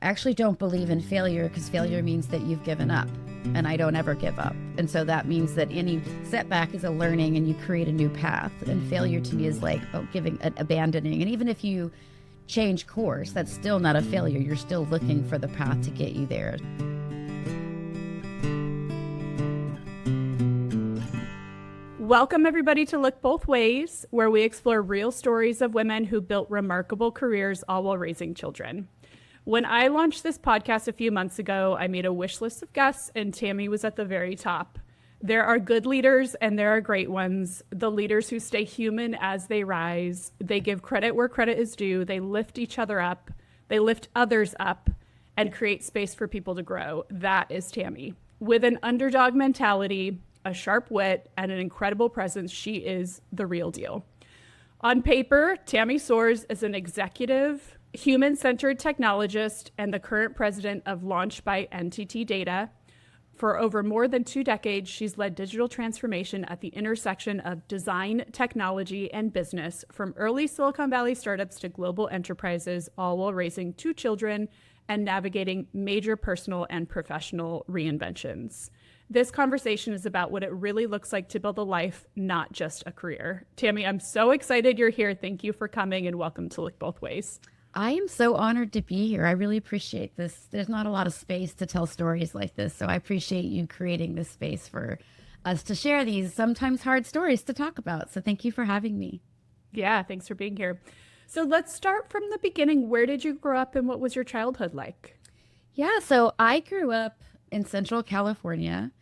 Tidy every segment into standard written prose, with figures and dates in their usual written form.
I actually don't believe in failure because failure means that you've given up, and I don't ever give up. And so that means that any setback is a learning and you create a new path. And failure to me is like abandoning. And even if you change course, that's still not a failure. You're still looking for the path to get you there. Welcome, everybody, to Look Both Ways, where we explore real stories of women who built remarkable careers all while raising children. When I launched this podcast a few months ago, I made a wish list of guests, and Tammy was at the very top. There are good leaders and there are great ones. The leaders who stay human as they rise. They give credit where credit is due. They lift each other up. They lift others up and create space for people to grow. That is Tammy. With an underdog mentality, a sharp wit, and an incredible presence, she is the real deal. On paper, Tammy Soares is an executive, human-centered technologist and the current president of Launch by NTT Data. For over more than 2 decades, she's led digital transformation at the intersection of design, technology, and business, from early Silicon Valley startups to global enterprises, all while raising 2 children and navigating major personal and professional reinventions. This conversation is about what it really looks like to build a life, not just a career. Tammy, I'm so excited you're here. Thank you for coming and welcome to Look Both Ways. I am so honored to be here. I really appreciate this. There's not a lot of space to tell stories like this, so I appreciate you creating this space for us to share these sometimes hard stories to talk about. So thank you for having me. Yeah, thanks for being here. So let's start from the beginning. Where did you grow up and what was your childhood like? Yeah, so I grew up in Central California,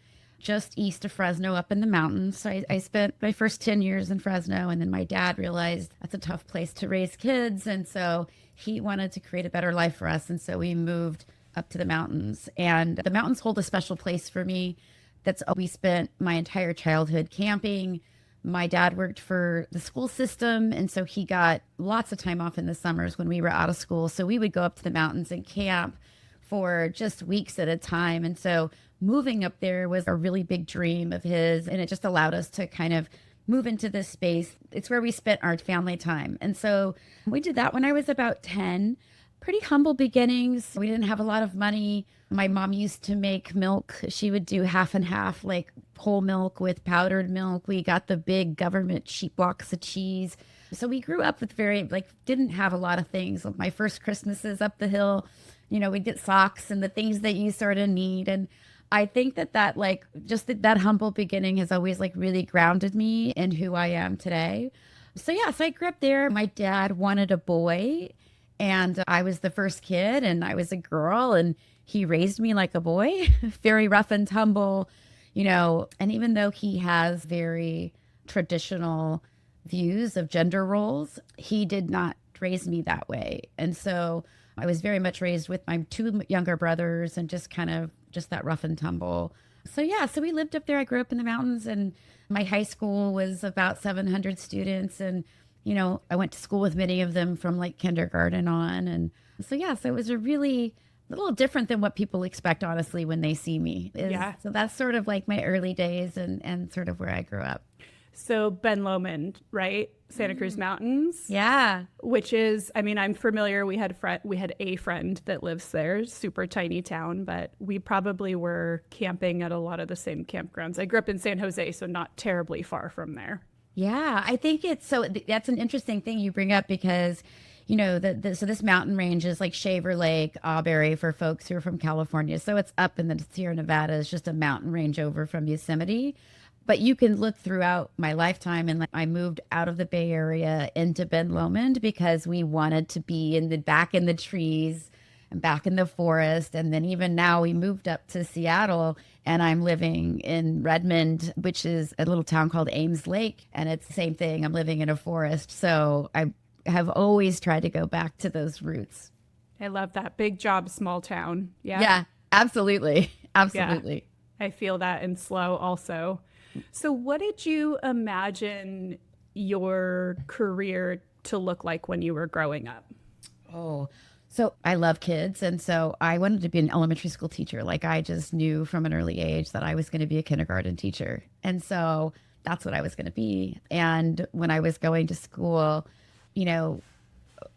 just east of Fresno, up in the mountains. So I spent my first 10 years in Fresno, and then my dad realized that's a tough place to raise kids. And so he wanted to create a better life for us. And so we moved up to the mountains. And the mountains hold a special place for me. We spent my entire childhood camping. My dad worked for the school system, and so he got lots of time off in the summers when we were out of school. So we would go up to the mountains and camp for just weeks at a time. And so moving up there was a really big dream of his, and it just allowed us to kind of move into this space. It's where we spent our family time. And so we did that when I was about 10. Pretty humble beginnings. We didn't have a lot of money. My mom used to make milk. She would do half and half, like whole milk with powdered milk. We got the big government cheap blocks of cheese. So we grew up with didn't have a lot of things. My first Christmases up the hill, we'd get socks and the things that you sort of need. And I think that humble beginning has always really grounded me in who I am today. So I grew up there. My dad wanted a boy, and I was the first kid, and I was a girl, and he raised me like a boy, very rough and tumble, and even though he has very traditional views of gender roles, he did not raise me that way. And so I was very much raised with my 2 younger brothers and just that rough and tumble. So we lived up there. I grew up in the mountains, and my high school was about 700 students. And, I went to school with many of them from kindergarten on. And so it was a little different than what people expect, honestly, when they see me. So that's sort of my early days and sort of where I grew up. So Ben Lomond, right? Santa Cruz Mountains. Yeah. Which is, I'm familiar. We had a friend that lives there, super tiny town, but we probably were camping at a lot of the same campgrounds. I grew up in San Jose, so not terribly far from there. Yeah, I think that's an interesting thing you bring up because, so this mountain range is like Shaver Lake, Auberry for folks who are from California. So it's up in the Sierra Nevada. It's just a mountain range over from Yosemite. But you can look throughout my lifetime, and I moved out of the Bay Area into Ben Lomond because we wanted to be back in the trees and back in the forest. And then even now we moved up to Seattle, and I'm living in Redmond, which is a little town called Ames Lake. And it's the same thing. I'm living in a forest. So I have always tried to go back to those roots. I love that. Big job, small town. Yeah. Yeah, absolutely. Absolutely. Yeah, I feel that in Slow also. So what did you imagine your career to look like when you were growing up? Oh, so I love kids. And so I wanted to be an elementary school teacher. I just knew from an early age that I was going to be a kindergarten teacher. And so that's what I was going to be. And when I was going to school,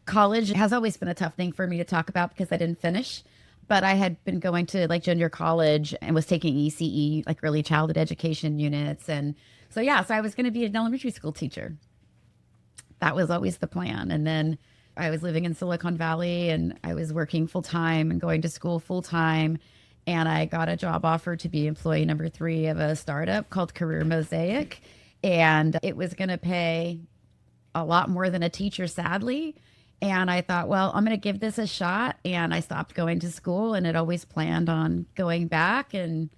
college has always been a tough thing for me to talk about because I didn't finish. but I had been going to like junior college and was taking ECE, like early childhood education units. And so, yeah, so I was going to be an elementary school teacher. That was always the plan. And then I was living in Silicon Valley and I was working full time and going to school full time. And I got a job offer to be employee number 3 of a startup called Career Mosaic. And it was going to pay a lot more than a teacher, sadly. And I thought, well, I'm going to give this a shot. And I stopped going to school and had always planned on going back and,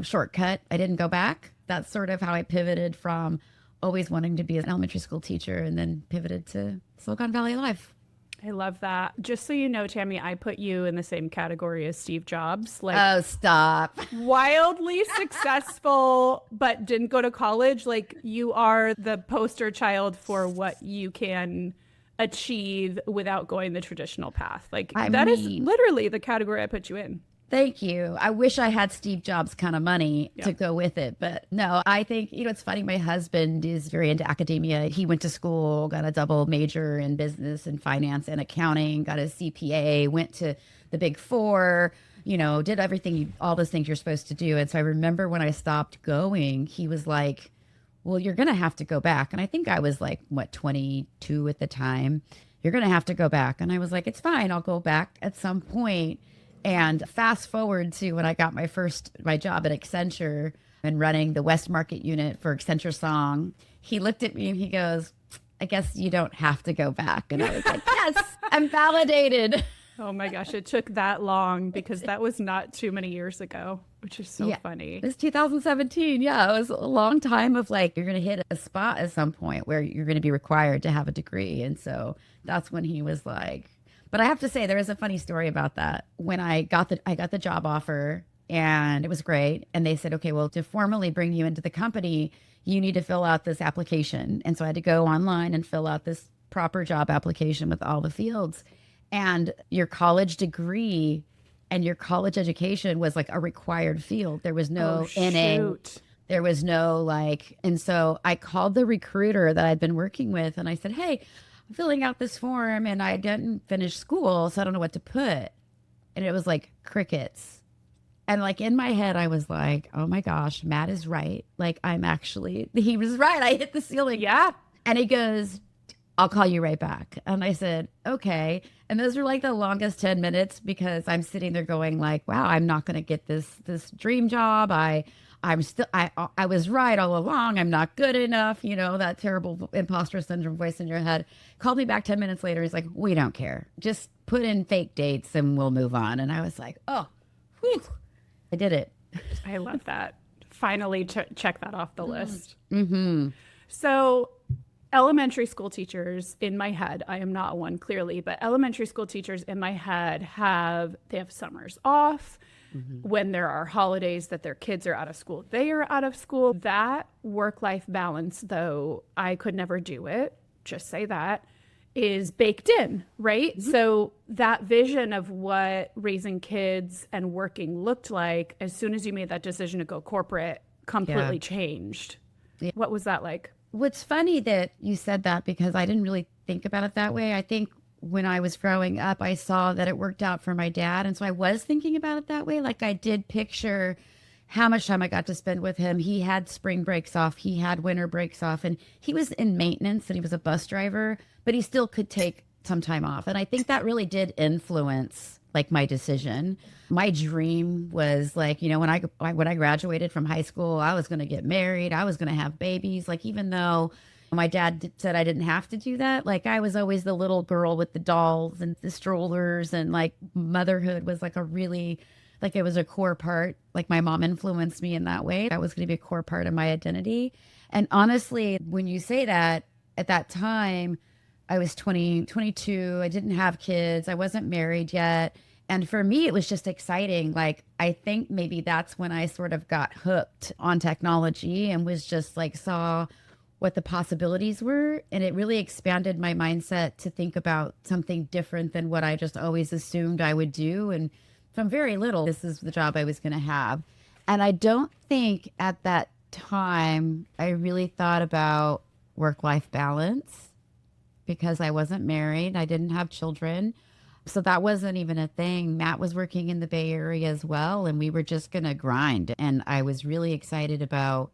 shortcut. I didn't go back. That's sort of how I pivoted from always wanting to be an elementary school teacher and then pivoted to Silicon Valley life. I love that. Just so you know, Tammy, I put you in the same category as Steve Jobs. Like, oh, stop. Wildly successful, but didn't go to college. Like, you are the poster child for what you can achieve without going the traditional path. Like, that is literally the category I put you in. Thank you. I wish I had Steve Jobs kind of money to go with it. But no, I think, it's funny. My husband is very into academia. He went to school, got a double major in business and finance and accounting, got a CPA, went to the Big Four, did everything, all those things you're supposed to do. And so I remember when I stopped going, he was like, well, you're going to have to go back. And I think I was like, 22 at the time. You're going to have to go back. And I was like, it's fine. I'll go back at some point. And fast forward to when I got my job at Accenture and running the West Market unit for Accenture Song, he looked at me and he goes, I guess you don't have to go back. And I was like, yes, I'm validated. Oh my gosh, it took that long because that was not too many years ago, which is so funny. It was 2017. Yeah, it was a long time of like, you're going to hit a spot at some point where you're going to be required to have a degree. And so that's when he was like, but I have to say, there is a funny story about that. When I got the job offer and it was great. And they said, okay, well, to formally bring you into the company, you need to fill out this application. And so I had to go online and fill out this proper job application with all the fields. And your college degree and your college education was like a required field. There was no NA. There was no and so I called the recruiter that I'd been working with and I said, hey, I'm filling out this form and I didn't finish school, so I don't know what to put. And it was like crickets. And like in my head, I was like, oh my gosh, Matt is right. Like he was right. I hit the ceiling. Yeah. And he goes, I'll call you right back. And I said, okay. And those were like the longest 10 minutes because I'm sitting there going like, wow, I'm not going to get this dream job. I was right all along. I'm not good enough. That terrible imposter syndrome voice in your head. Called me back 10 minutes later. He's like, we don't care. Just put in fake dates and we'll move on. And I was like, oh, whew, I did it. I love that. Finally check that off the list. Mm-hmm. So elementary school teachers in my head, I am not one clearly, but elementary school teachers in my head have summers off. Mm-hmm. When there are holidays that their kids are out of school, they are out of school. That work-life balance, though, I could never do it, just say that, is baked in, right? Mm-hmm. So that vision of what raising kids and working looked like, as soon as you made that decision to go corporate, completely changed. Yeah. What was that like? What's funny that you said that because I didn't really think about it that way. I think when I was growing up, I saw that it worked out for my dad. And so I was thinking about it that way. Like I did picture how much time I got to spend with him. He had spring breaks off. He had winter breaks off. And he was in maintenance and he was a bus driver, but he still could take some time off. And I think that really did influence like my decision. My dream was like, you know, when I graduated from high school, I was going to get married. I was going to have babies. Like, even though my dad said I didn't have to do that, like I was always the little girl with the dolls and the strollers, and like motherhood was like a really, like it was a core part. Like my mom influenced me in that way. That was going to be a core part of my identity. And honestly, when you say that, at that time, I was 22. I didn't have kids. I wasn't married yet. And for me, it was just exciting. Like, I think maybe that's when I sort of got hooked on technology and was just like, saw what the possibilities were. And it really expanded my mindset to think about something different than what I just always assumed I would do. And from very little, this is the job I was going to have. And I don't think at that time I really thought about work-life balance because I wasn't married. I didn't have children. So that wasn't even a thing. Matt was working in the Bay Area as well, and we were just going to grind. And I was really excited about,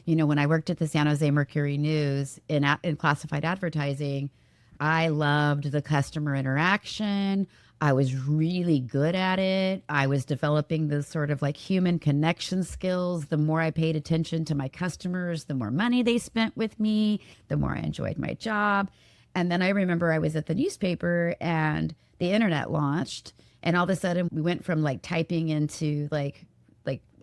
when I worked at the San Jose Mercury News in classified advertising, I loved the customer interaction. I was really good at it. I was developing the sort of like human connection skills. The more I paid attention to my customers, the more money they spent with me, the more I enjoyed my job. And then I remember I was at the newspaper and the internet launched, and all of a sudden we went from like typing into like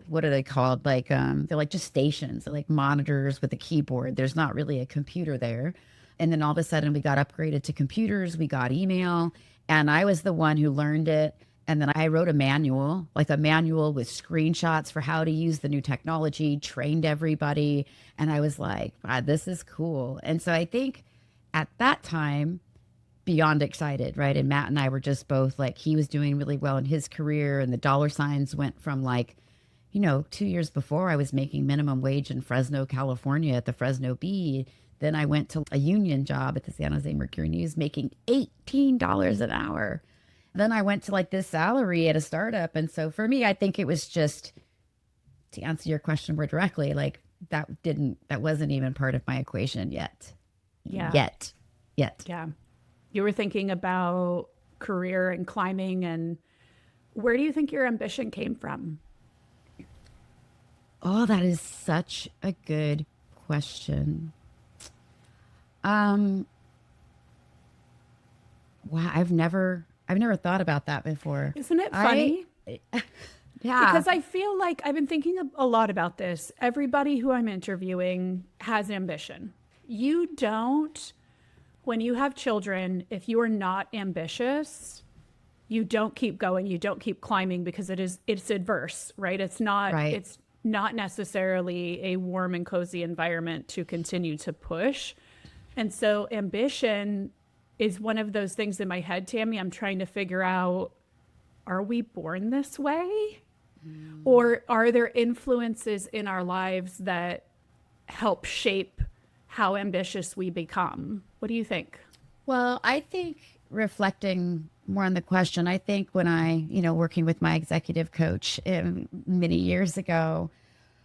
what are they called? They're like just stations, they're like monitors with a keyboard. There's not really a computer there. And then all of a sudden we got upgraded to computers, we got email, and I was the one who learned it. And then I wrote a manual, like a manual with screenshots for how to use the new technology, trained everybody. And I was like, wow, this is cool. And so I think at that time, beyond excited, right? And Matt and I were just both like, he was doing really well in his career, and the dollar signs went from like, 2 years before I was making minimum wage in Fresno, California at the Fresno Bee. Then I went to a union job at the San Jose Mercury News making $18 an hour. Then I went to like this salary at a startup. And so for me, I think it was just, to answer your question more directly, like that wasn't even part of my equation yet. Yeah. Yet. Yeah. You were thinking about career and climbing, and where do you think your ambition came from? Oh, that is such a good question. Wow, I've never thought about that before. Isn't it funny? Yeah. Because I feel like I've been thinking a lot about this. Everybody who I'm interviewing has ambition. You don't. When you have children, if you are not ambitious, you don't keep going, you don't keep climbing, because it's adverse, right? It's not Right. It's not necessarily a warm and cozy environment to continue to push. And so ambition is one of those things in my head, Tammy. I'm trying to figure out, are we born this way? Or are there influences in our lives that help shape how ambitious we become? What do you think? Well, I think, reflecting more on the question, I think when I, working with my executive coach many years ago,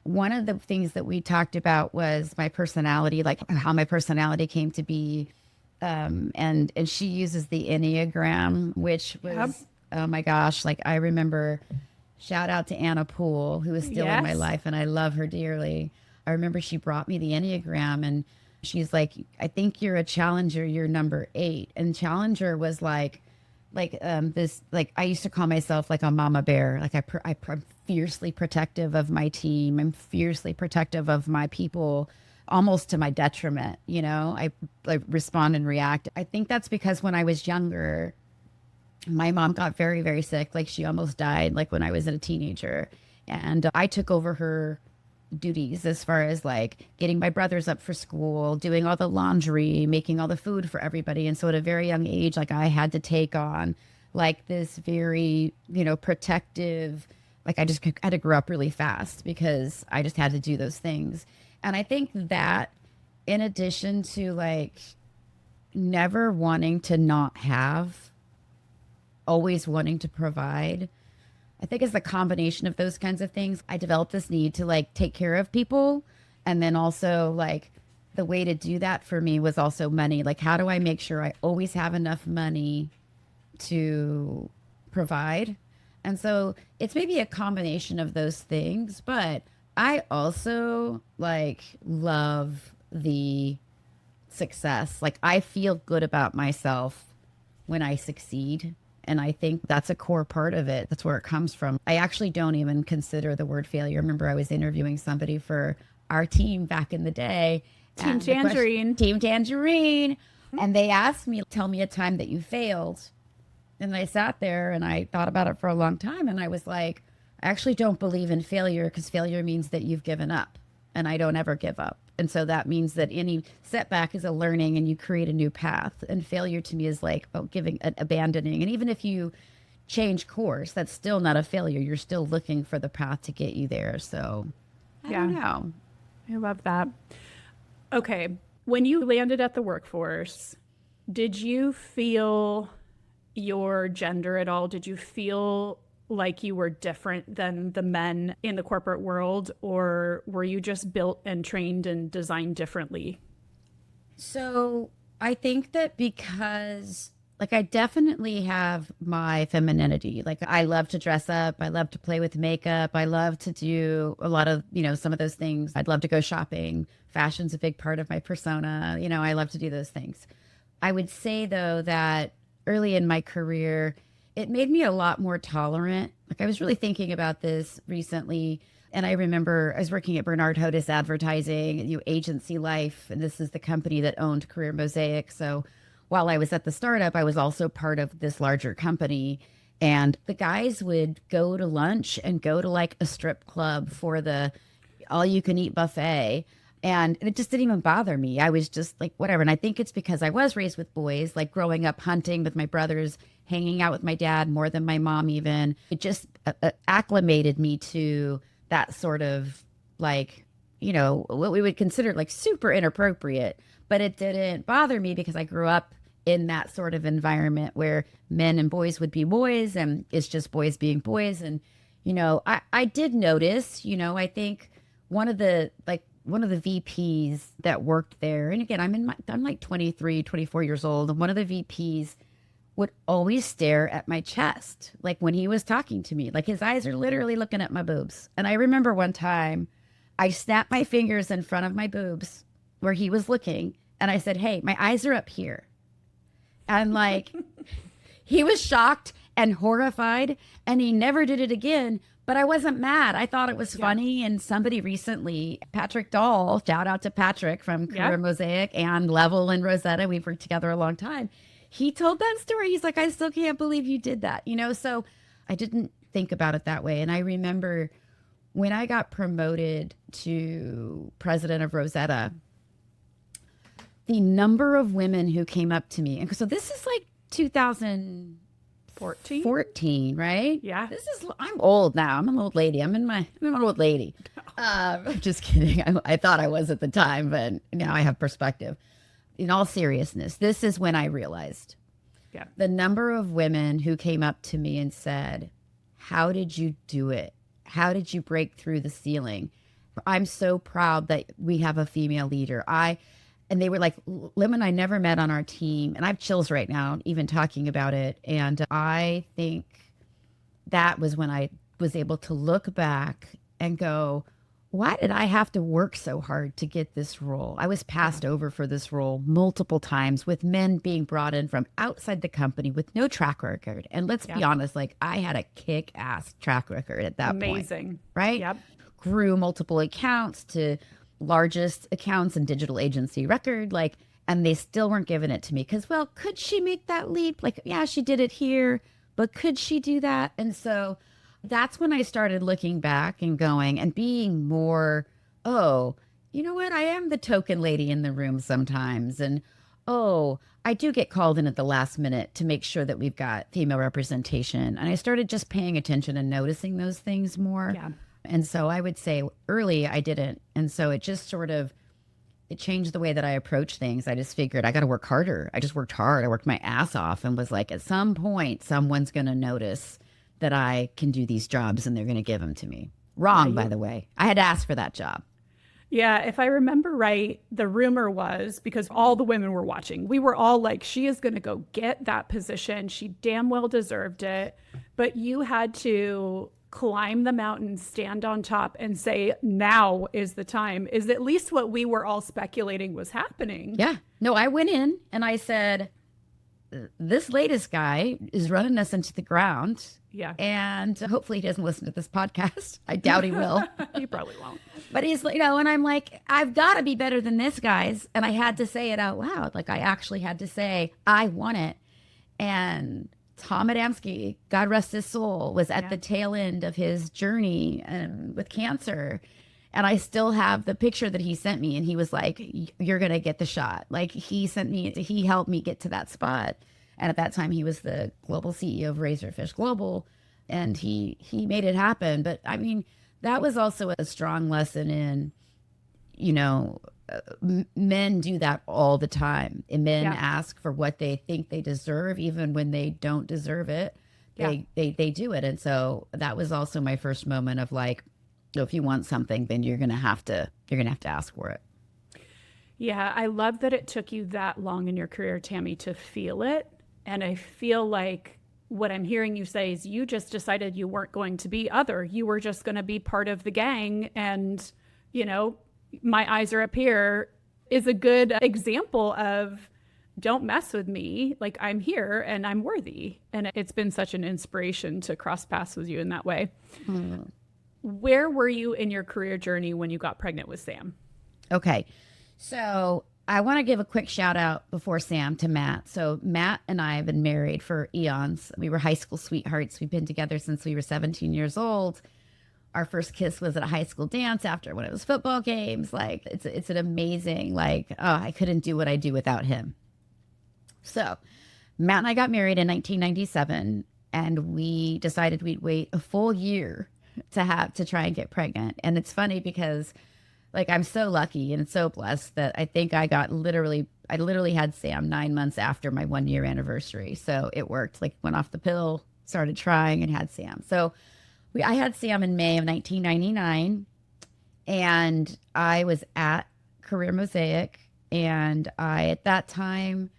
one of the things that we talked about was my personality, like how my personality came to be. And she uses the Enneagram, which was, Yep. oh my gosh, like I remember, shout out to Anna Poole, who is still in my Yes. life, and I love her dearly. I remember she brought me the Enneagram, and she's like, I think you're a challenger, you're number 8. And challenger was this, like I used to call myself like a mama bear. Like I'm fiercely protective of my team. I'm fiercely protective of my people, almost to my detriment. I respond and react. I think that's because when I was younger, my mom got very, very sick. Like she almost died, like when I was a teenager. And I took over her duties as far as like getting my brothers up for school, doing all the laundry, making all the food for everybody. And so at a very young age, like I had to take on like this very, protective, like I just had to grow up really fast because I just had to do those things. And I think that, in addition to like never wanting to not have, always wanting to provide, I think it's the combination of those kinds of things. I developed this need to like take care of people. And then also like the way to do that for me was also money. Like, how do I make sure I always have enough money to provide? And so it's maybe a combination of those things, but I also like love the success. Like I feel good about myself when I succeed. And I think that's a core part of it. That's where it comes from. I actually don't even consider the word failure. I remember I was interviewing somebody for our team back in the day. Team Tangerine. Team Tangerine. And they asked me, tell me a time that you failed. And I sat there and I thought about it for a long time. And I was like, I actually don't believe in failure, because failure means that you've given up. And I don't ever give up. And so that means that any setback is a learning and you create a new path. And failure to me is like, oh, abandoning. And even if you change course, that's still not a failure. You're still looking for the path to get you there. So I don't know. I love that. Okay. When you landed at the workforce, did you feel your gender at all? Did you feel like you were different than the men in the corporate world, or were you just built and trained and designed differently? So I think that because, like, I definitely have my femininity. Like, I love to dress up. I love to play with makeup. I love to do a lot of, some of those things. I'd love to go shopping. Fashion's a big part of my persona. I love to do those things. I would say, though, that early in my career, it made me a lot more tolerant. Like, I was really thinking about this recently. And I remember I was working at Bernard Hodis Advertising, Agency Life, and this is the company that owned Career Mosaic. So while I was at the startup, I was also part of this larger company. And the guys would go to lunch and go to like a strip club for the all you can eat buffet. And it just didn't even bother me. I was just like, whatever. And I think it's because I was raised with boys, like growing up hunting with my brothers, hanging out with my dad more than my mom, even. It just acclimated me to that sort of like, what we would consider like super inappropriate. But it didn't bother me because I grew up in that sort of environment where men and boys would be boys and it's just boys being boys. And, I did notice, I think one of the VPs that worked there, and again, I'm like 23, 24 years old, and one of the VPs would always stare at my chest, like when he was talking to me, like his eyes are literally looking at my boobs. And I remember one time I snapped my fingers in front of my boobs where he was looking, and I said, "Hey, my eyes are up here." And like, he was shocked and horrified, and he never did it again. But I wasn't mad. I thought it was funny. And somebody recently, Patrick Dahl, shout out to Patrick from Career Mosaic, and Level and Rosetta, we've worked together a long time. He told that story. He's like, "I still can't believe you did that." So I didn't think about it that way. And I remember when I got promoted to president of Rosetta, the number of women who came up to me. And so this is like 2014, right? Yeah. I'm old now. I'm an old lady. I'm an old lady. Just kidding. I thought I was at the time, but now I have perspective. In all seriousness, this is when I realized the number of women who came up to me and said, "How did you do it? How did you break through the ceiling? I'm so proud that we have a female leader." And they were like, women I never met on our team. And I have chills right now, even talking about it. And I think that was when I was able to look back and go, why did I have to work so hard to get this role? I was passed over for this role multiple times with men being brought in from outside the company with no track record. And let's be honest, like I had a kick-ass track record at that point. Amazing. Right? Yep. Grew multiple accounts to largest accounts in digital agency record, like, and they still weren't giving it to me because, well, could she make that leap? Like, yeah, she did it here, but could she do that? And so that's when I started looking back and going and being more, oh, you know what? I am the token lady in the room sometimes. And, oh, I do get called in at the last minute to make sure that we've got female representation. And I started just paying attention and noticing those things more. Yeah. And so I would say early I didn't. And so it just sort of, it changed the way that I approach things. I just figured I got to work harder. I just worked hard. I worked my ass off and was like, at some point, someone's going to notice that I can do these jobs and they're going to give them to me. Wrong, by the way. I had to ask for that job. Yeah, if I remember right, the rumor was, because all the women were watching, we were all like, she is going to go get that position. She damn well deserved it. But you had to climb the mountain, stand on top, and say, now is the time, is at least what we were all speculating was happening. Yeah. No, I went in and I said, this latest guy is running us into the ground. Yeah. And hopefully he doesn't listen to this podcast. I doubt he will. He probably won't. But he's, and I'm like, I've got to be better than this, guys. And I had to say it out loud. Like I actually had to say, I want it. And Tom Adamski, God rest his soul, was at the tail end of his journey with cancer. And I still have the picture that he sent me. And he was like, you're going to get the shot. Like he helped me get to that spot. And at that time, he was the global CEO of Razorfish Global. And he made it happen. But I mean, that was also a strong lesson in, Men do that all the time. And men Yeah. ask for what they think they deserve, even when they don't deserve it. Yeah. They do it. And so that was also my first moment of like, if you want something, then you're gonna have to ask for it. Yeah, I love that it took you that long in your career, Tammy, to feel it. And I feel like what I'm hearing you say is you just decided you weren't going to be other. You were just going to be part of the gang. And, you know, my eyes are up here is a good example of don't mess with me. Like I'm here and I'm worthy. And it's been such an inspiration to cross paths with you in that way. Hmm. Where were you in your career journey when you got pregnant with Sam? Okay. So I want to give a quick shout out before Sam to Matt. So Matt and I have been married for eons. We were high school sweethearts. We've been together since we were 17 years old. Our first kiss was at a high school dance after one of those football games. Like it's an amazing, like, oh, I couldn't do what I do without him. So Matt and I got married in 1997, and we decided we'd wait a full year to try and get pregnant. And it's funny because like I'm so lucky and so blessed that I think I literally had Sam 9 months after my 1 year anniversary. So it worked. Like went off the pill, started trying, and had Sam. So I had Sam in May of 1999, and I was at Career Mosaic, and I at that time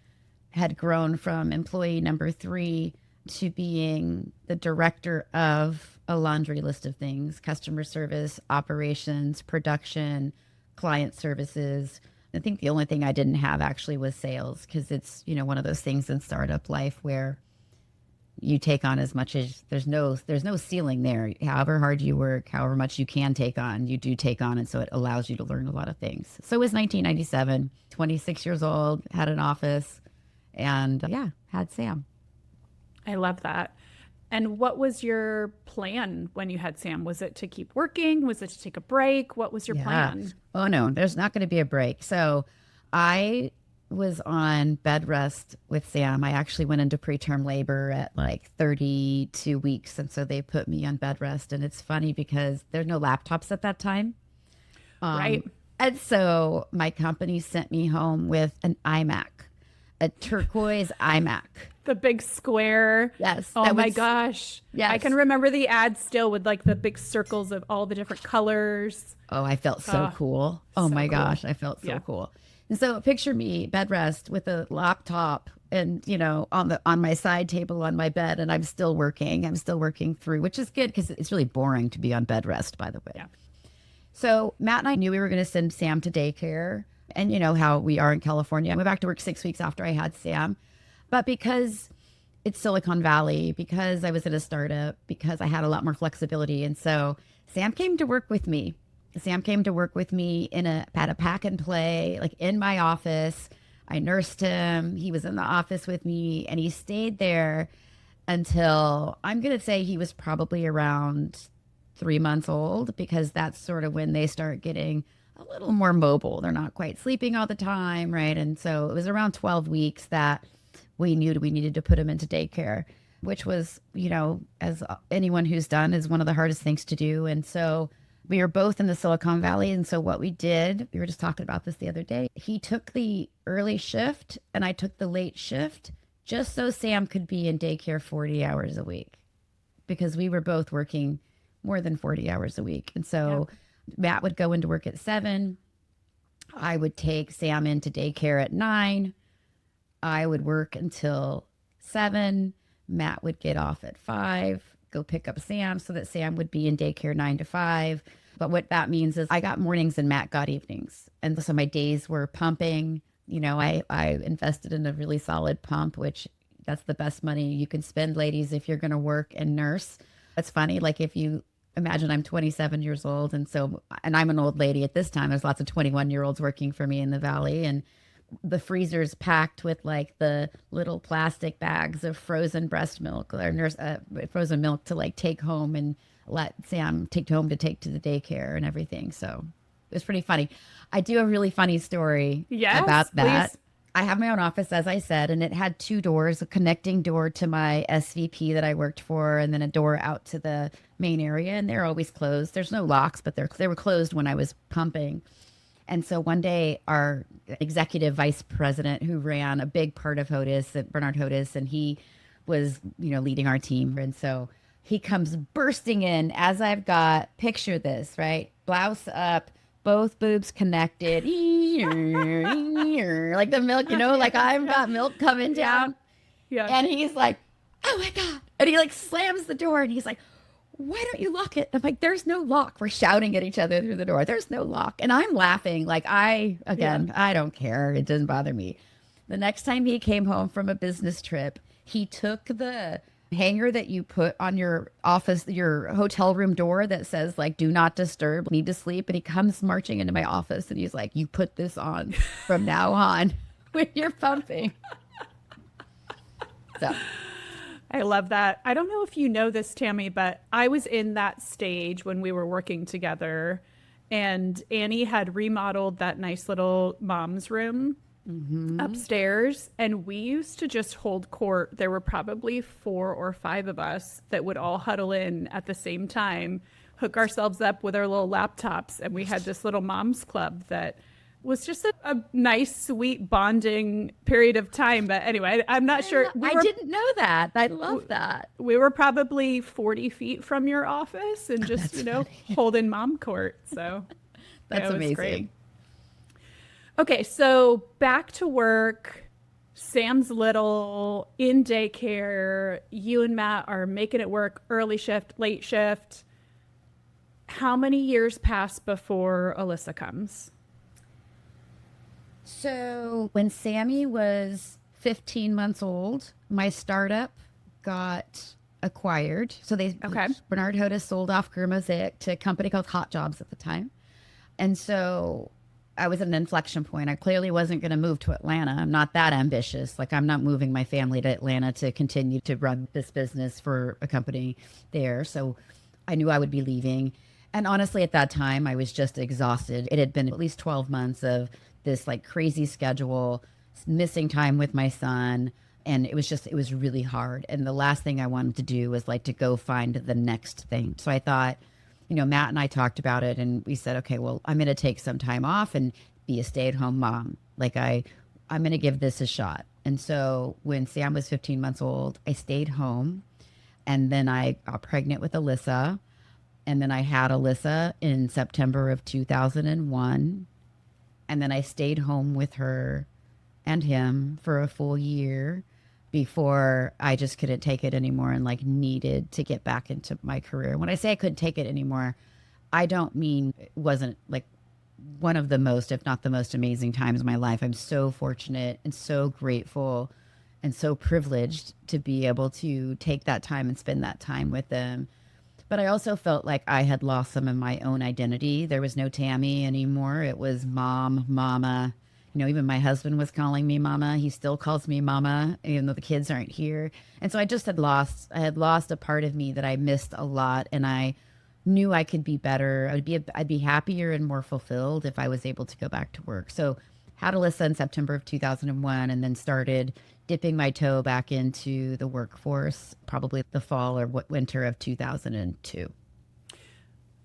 had grown from employee number 3 to being the director of a laundry list of things: customer service, operations, production, client services. I think the only thing I didn't have actually was sales, because it's, one of those things in startup life where you take on as much as there's no ceiling there. However hard you work, however much you can take on, you do take on. And so it allows you to learn a lot of things. So it was 1997, 26 years old, had an office, and yeah, had Sam. I love that. And what was your plan when you had Sam? Was it to keep working? Was it to take a break? What was your Yeah. plan? Oh no, there's not going to be a break. So I was on bed rest with Sam. I actually went into preterm labor at like 32 weeks. And so they put me on bed rest. And it's funny because there's no laptops at that time. Right? And so my company sent me home with an iMac, a turquoise iMac. The big square. Yes. Oh my gosh. Yes. I can remember the ad still with like the big circles of all the different colors. Oh, I felt so cool. Oh so my cool. gosh, I felt so Yeah. cool. And so picture me bed rest with a laptop and on my side table on my bed, and I'm still working. I'm still working through, which is good because it's really boring to be on bed rest, by the way. Yeah. So Matt and I knew we were going to send Sam to daycare, and you know how we are in California. I went back to work 6 weeks after I had Sam, but because it's Silicon Valley, because I was in a startup, because I had a lot more flexibility, and so Sam came to work with me. Sam came to work with me at a pack and play, like in my office. I nursed him. He was in the office with me, and he stayed there until I'm going to say he was probably around 3 months old, because that's sort of when they start getting a little more mobile. They're not quite sleeping all the time, right? And so it was around 12 weeks that we knew we needed to put him into daycare, which was, as anyone who's done, is one of the hardest things to do. And so we were both in the Silicon Valley. And so what we did, we were just talking about this the other day. He took the early shift and I took the late shift, just so Sam could be in daycare 40 hours a week, because we were both working more than 40 hours a week. And so Matt would go into work at 7. I would take Sam into daycare at 9. I would work until 7. Matt would get off at 5, go pick up Sam, so that Sam would be in daycare 9 to 5. But what that means is I got mornings and Matt got evenings. And so my days were pumping. I invested in a really solid pump, which that's the best money you can spend, ladies, if you're going to work and nurse. It's funny, like if you imagine I'm 27 years old, and I'm an old lady at this time. There's lots of 21-year-olds working for me in the Valley, and the freezer's packed with like the little plastic bags of frozen breast milk or frozen milk to like take home and let Sam take home to take to the daycare and everything. So it was pretty funny. I do a really funny story about that. Please. I have my own office, as I said, and it had 2 doors: a connecting door to my SVP that I worked for, and then a door out to the main area. And they're always closed. There's no locks, but they were closed when I was pumping. And so one day, our executive vice president, who ran a big part of HOTUS, Bernard HOTUS, and he was, leading our team. And so he comes bursting in as I've got, picture this, right? Blouse up, both boobs connected, like the milk, like I've got milk coming down. Yeah. And he's like, oh my God. And he like slams the door and he's like, why don't you lock it? I'm like, there's no lock. We're shouting at each other through the door. There's no lock. And I'm laughing. Like I don't care. It doesn't bother me. The next time he came home from a business trip, he took the hanger that you put on your office, your hotel room door that says like, do not disturb, need to sleep. And he comes marching into my office and he's like, you put this on from now on when you're pumping. So I love that. I don't know if you know this, Tammy, but I was in that stage when we were working together, and Annie had remodeled that nice little mom's room upstairs, and we used to just hold court. There were probably 4 or 5 of us that would all huddle in at the same time, hook ourselves up with our little laptops, and we had this little mom's club that was just a nice, sweet bonding period of time. But anyway, I'm not sure. I didn't know that. I love that. We were probably 40 feet from your office and just, holding mom court. So that's amazing. Great. Okay, so back to work. Sam's little, in daycare. You and Matt are making it work, early shift, late shift. How many years pass before Alyssa comes? So when Sammy was 15 months old, my startup got acquired. So Bernard HOTUS sold off Career Mosaic to a company called Hot Jobs at the time. And so I was at an inflection point. I clearly wasn't going to move to Atlanta. I'm not that ambitious. Like I'm not moving my family to Atlanta to continue to run this business for a company there. So I knew I would be leaving. And honestly, at that time, I was just exhausted. It had been at least 12 months of this like crazy schedule, missing time with my son. And it was really hard. And the last thing I wanted to do was like to go find the next thing. So I thought, Matt and I talked about it and we said, okay, well, I'm going to take some time off and be a stay-at-home mom. Like I'm going to give this a shot. And so when Sam was 15 months old, I stayed home, and then I got pregnant with Alyssa. And then I had Alyssa in September of 2001. And then I stayed home with her and him for a full year before I just couldn't take it anymore and like needed to get back into my career. When I say I couldn't take it anymore, I don't mean it wasn't like one of the most, if not the most amazing times of my life. I'm so fortunate and so grateful and so privileged to be able to take that time and spend that time with them. But I also felt like I had lost some of my own identity. There was no Tammy anymore. It was mom, mama. Even my husband was calling me mama. He still calls me mama, even though the kids aren't here. And so I had lost a part of me that I missed a lot. And I knew I could be better. I'd be happier and more fulfilled if I was able to go back to work. So had Alyssa in September of 2001, and then started dipping my toe back into the workforce, probably the fall or winter of 2002.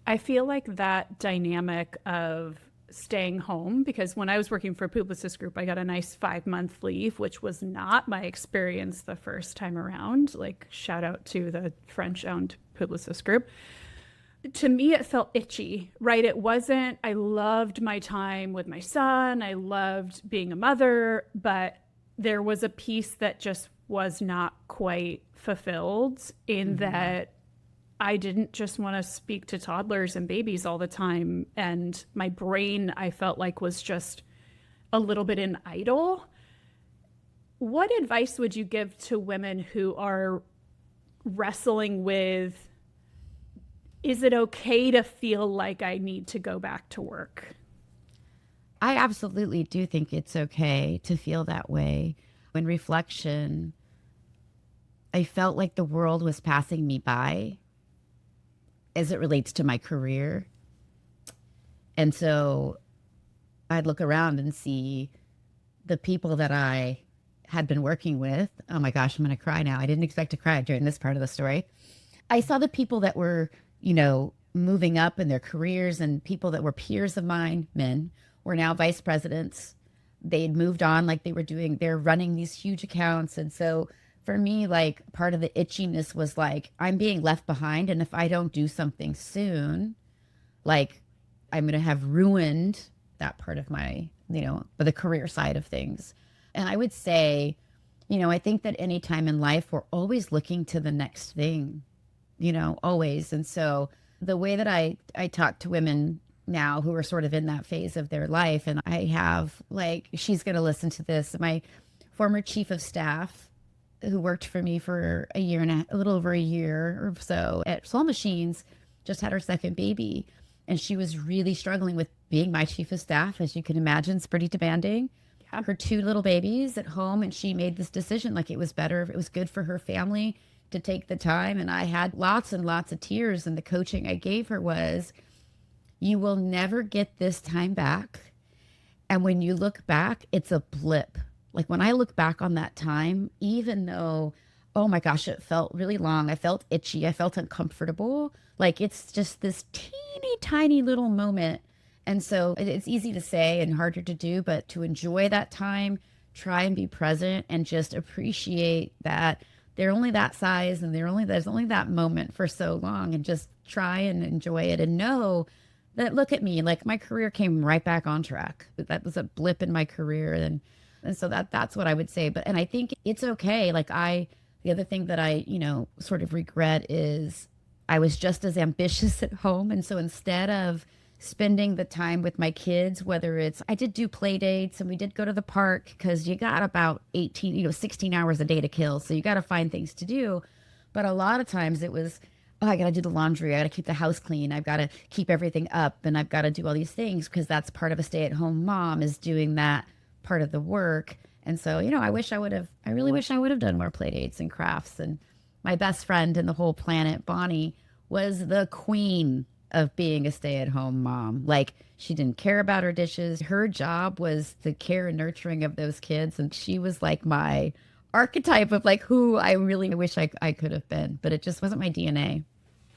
I feel like that dynamic of staying home, because when I was working for Publicis Group, I got a nice 5-month leave, which was not my experience the first time around. Like, shout out to the French-owned Publicis Group. To me, it felt itchy, right? It wasn't, I loved my time with my son. I loved being a mother, but there was a piece that just was not quite fulfilled in that I didn't just want to speak to toddlers and babies all the time. And my brain, I felt like, was just a little bit in idle. What advice would you give to women who are wrestling with, is it okay to feel like I need to go back to work? I absolutely do think it's okay to feel that way. In reflection, I felt like the world was passing me by as it relates to my career. And so I'd look around and see the people that I had been working with. Oh my gosh, I'm going to cry now. I didn't expect to cry during this part of the story. I saw the people that were, moving up in their careers, and people that were peers of mine, men, were now vice presidents. They'd moved on, like they're running these huge accounts. And so for me, like part of the itchiness was like, I'm being left behind. And if I don't do something soon, like I'm going to have ruined that part of my, the career side of things. And I would say, I think that any time in life, we're always looking to the next thing, always. And so the way that I talk to women now who are sort of in that phase of their life, and I have like, she's going to listen to this, my former chief of staff who worked for me for a little over a year or so at Soul Machines, just had her second baby. And she was really struggling with being my chief of staff. As you can imagine, it's pretty demanding. Yeah. Her two little babies at home. And she made this decision, like it was better, it was good for her family to take the time. And I had lots and lots of tears. And the coaching I gave her was, you will never get this time back. And when you look back, it's a blip. Like when I look back on that time, even though, oh my gosh, it felt really long, I felt itchy, I felt uncomfortable. Like it's just this teeny tiny little moment. And so it's easy to say and harder to do, but to enjoy that time, try and be present and just appreciate that they're only that size and there's only that moment for so long, and just try and enjoy it and know that, look at me, like my career came right back on track. That was a blip in my career. And so that's what I would say. And I think it's okay. Like the other thing that I, sort of regret is I was just as ambitious at home. And so instead of spending the time with my kids, whether it's, I did do play dates and we did go to the park because you got about 16 hours a day to kill. So you got to find things to do. But a lot of times it was, oh, I got to do the laundry. I got to keep the house clean. I've got to keep everything up and I've got to do all these things because that's part of a stay-at-home mom, is doing that part of the work. And so, I really wish I would have done more play dates and crafts. And my best friend in the whole planet, Bonnie, was the queen of being a stay-at-home mom. Like she didn't care about her dishes. Her job was the care and nurturing of those kids. And she was like my archetype of like who I really wish I could have been, but it just wasn't my DNA.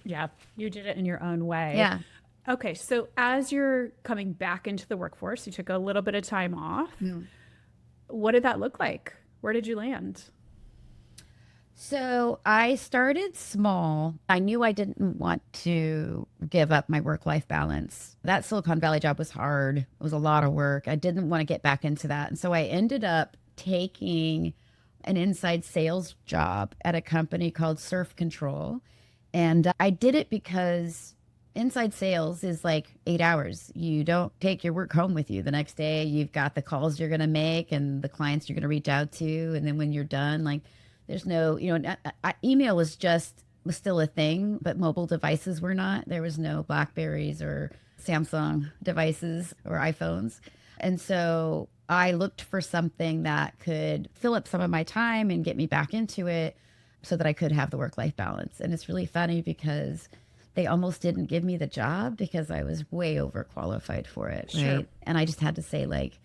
Yeah. You did it in your own way. Yeah. Okay. So as you're coming back into the workforce, you took a little bit of time off. Mm. What did that look like? Where did you land? So I started small. I knew I didn't want to give up my work-life balance. That Silicon Valley job was hard. It was a lot of work. I didn't want to get back into that. And so I ended up taking an inside sales job at a company called Surf Control. And I did it because inside sales is like 8 hours. You don't take your work home with you. The next day, you've got the calls you're going to make and the clients you're going to reach out to. And then when you're done, like there's no, email was still a thing, but mobile devices were not. There was no Blackberries or Samsung devices or iPhones. And so I looked for something that could fill up some of my time and get me back into it so that I could have the work-life balance. And it's really funny because they almost didn't give me the job because I was way overqualified for it. Sure. Right. And I just had to say, like,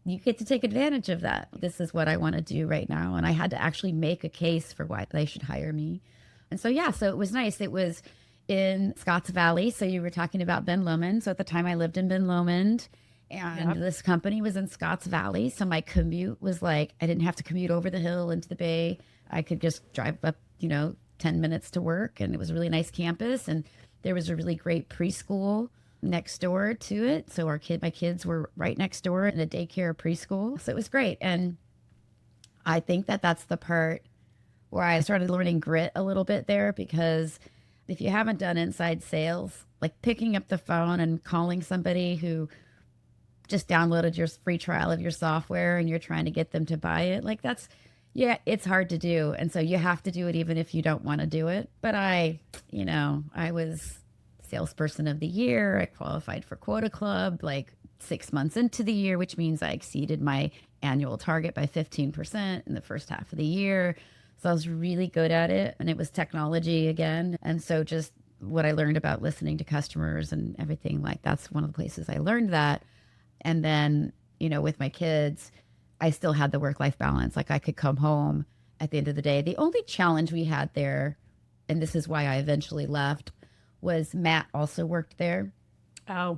you get to take advantage of that. This is what I want to do right now. And I had to actually make a case for why they should hire me. And so, yeah, so it was nice. It was in Scotts Valley. So you were talking about Ben Lomond. So at the time I lived in Ben Lomond. And this company was in Scotts Valley. So my commute was like, I didn't have to commute over the hill into the Bay. I could just drive up, 10 minutes to work. And it was a really nice campus. And there was a really great preschool next door to it. So my kids were right next door in a daycare preschool. So it was great. And I think that that's the part where I started learning grit a little bit there, because if you haven't done inside sales, like picking up the phone and calling somebody who just downloaded your free trial of your software and you're trying to get them to buy it, like it's hard to do. And so you have to do it even if you don't want to do it. But I was salesperson of the year. I qualified for Quota Club like 6 months into the year, which means I exceeded my annual target by 15% in the first half of the year. So I was really good at it. And it was technology again. And so just what I learned about listening to customers and everything, like that's one of the places I learned that. And then, with my kids, I still had the work-life balance. Like I could come home at the end of the day. The only challenge we had there, and this is why I eventually left, was Matt also worked there. Oh.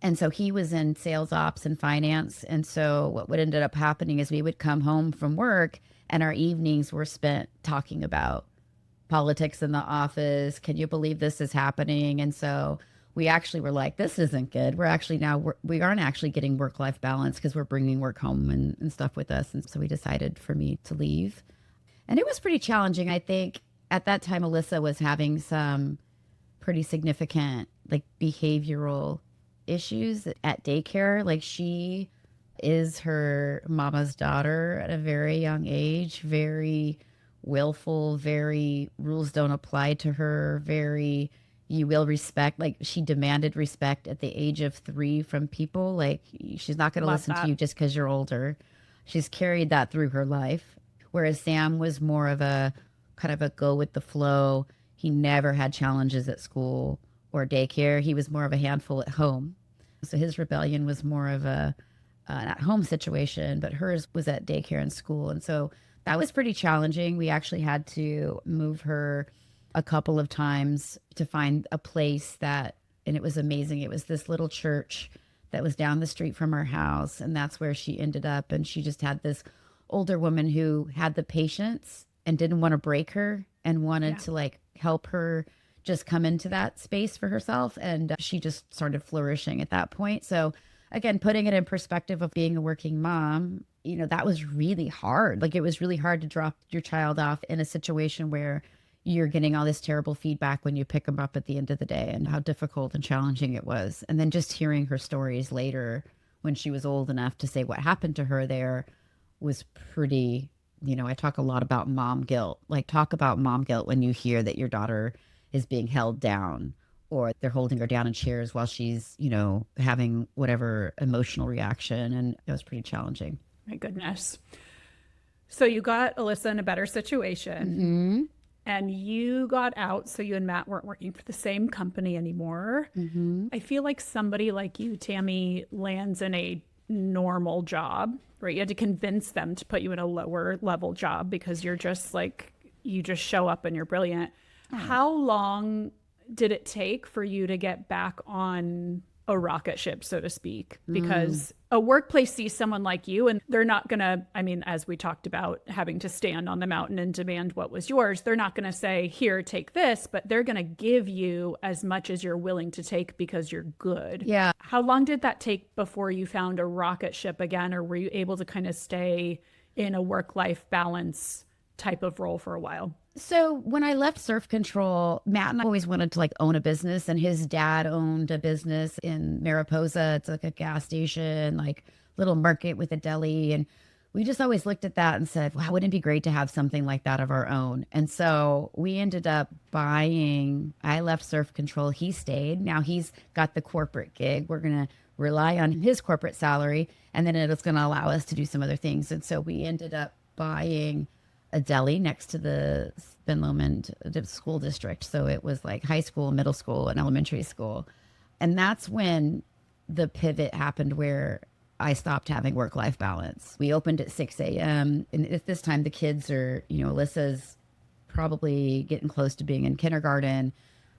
And so he was in sales ops and finance. And so what would ended up happening is we would come home from work and our evenings were spent talking about politics in the office. Can you believe this is happening? And so we actually were like, this isn't good. We're actually now, we aren't actually getting work-life balance because we're bringing work home and stuff with us. And so we decided for me to leave. And it was pretty challenging. I think at that time, Alyssa was having some pretty significant like behavioral issues at daycare. Like she is her mama's daughter at a very young age, very willful, very rules don't apply to her, very you will respect. Like she demanded respect at the age of 3 from people. Like she's not going to Love listen to that. you just because you're older. She's carried that through her life. Whereas Sam was more of a kind of a go with the flow. He never had challenges at school or daycare. He was more of a handful at home. So his rebellion was more of a an at home situation, but hers was at daycare and school. And so that was pretty challenging. We actually had to move her a couple of times to find a place that, and it was amazing. It was this little church that was down the street from our house. And that's where she ended up. And she just had this older woman who had the patience and didn't want to break her and wanted to like help her just come into that space for herself. And she just started flourishing at that point. So again, putting it in perspective of being a working mom, you know, that was really hard. Like it was really hard to drop your child off in a situation where you're getting all this terrible feedback when you pick them up at the end of the day and how difficult and challenging it was. And then just hearing her stories later when she was old enough to say what happened to her there was pretty, you know, I talk a lot about mom guilt. Like talk about mom guilt when you hear that your daughter is being held down or they're holding her down in chairs while she's, you know, having whatever emotional reaction. And it was pretty challenging. My goodness. So you got Alyssa in a better situation and you got out. So you and Matt weren't working for the same company anymore. I feel like somebody like you, Tammy, lands in a normal job, right? You had to convince them to put you in a lower level job because you're just like, you just show up and you're brilliant. How long did it take for you to get back on a rocket ship, so to speak? Because a workplace sees someone like you and they're not going to, I mean, as we talked about having to stand on the mountain and demand what was yours, they're not going to say, here, take this, but they're going to give you as much as you're willing to take because you're good. Yeah. How long did that take before you found a rocket ship again? Or were you able to kind of stay in a work-life balance type of role for a while? So when I left Surf Control, Matt and I always wanted to like own a business, and his dad owned a business in Mariposa. It's like a gas station, like little market with a deli. And we just always looked at that and said, wow, wouldn't it be great to have something like that of our own? And so we ended up buying, I left Surf Control. He stayed. Now he's got the corporate gig. We're going to rely on his corporate salary, and then it's going to allow us to do some other things. And so we ended up buying a deli next to the Ben Lomond school district. So it was like high school, middle school, and elementary school. And that's when the pivot happened where I stopped having work-life balance. We opened at 6 a.m. And at this time, the kids are, you know, Alyssa's probably getting close to being in kindergarten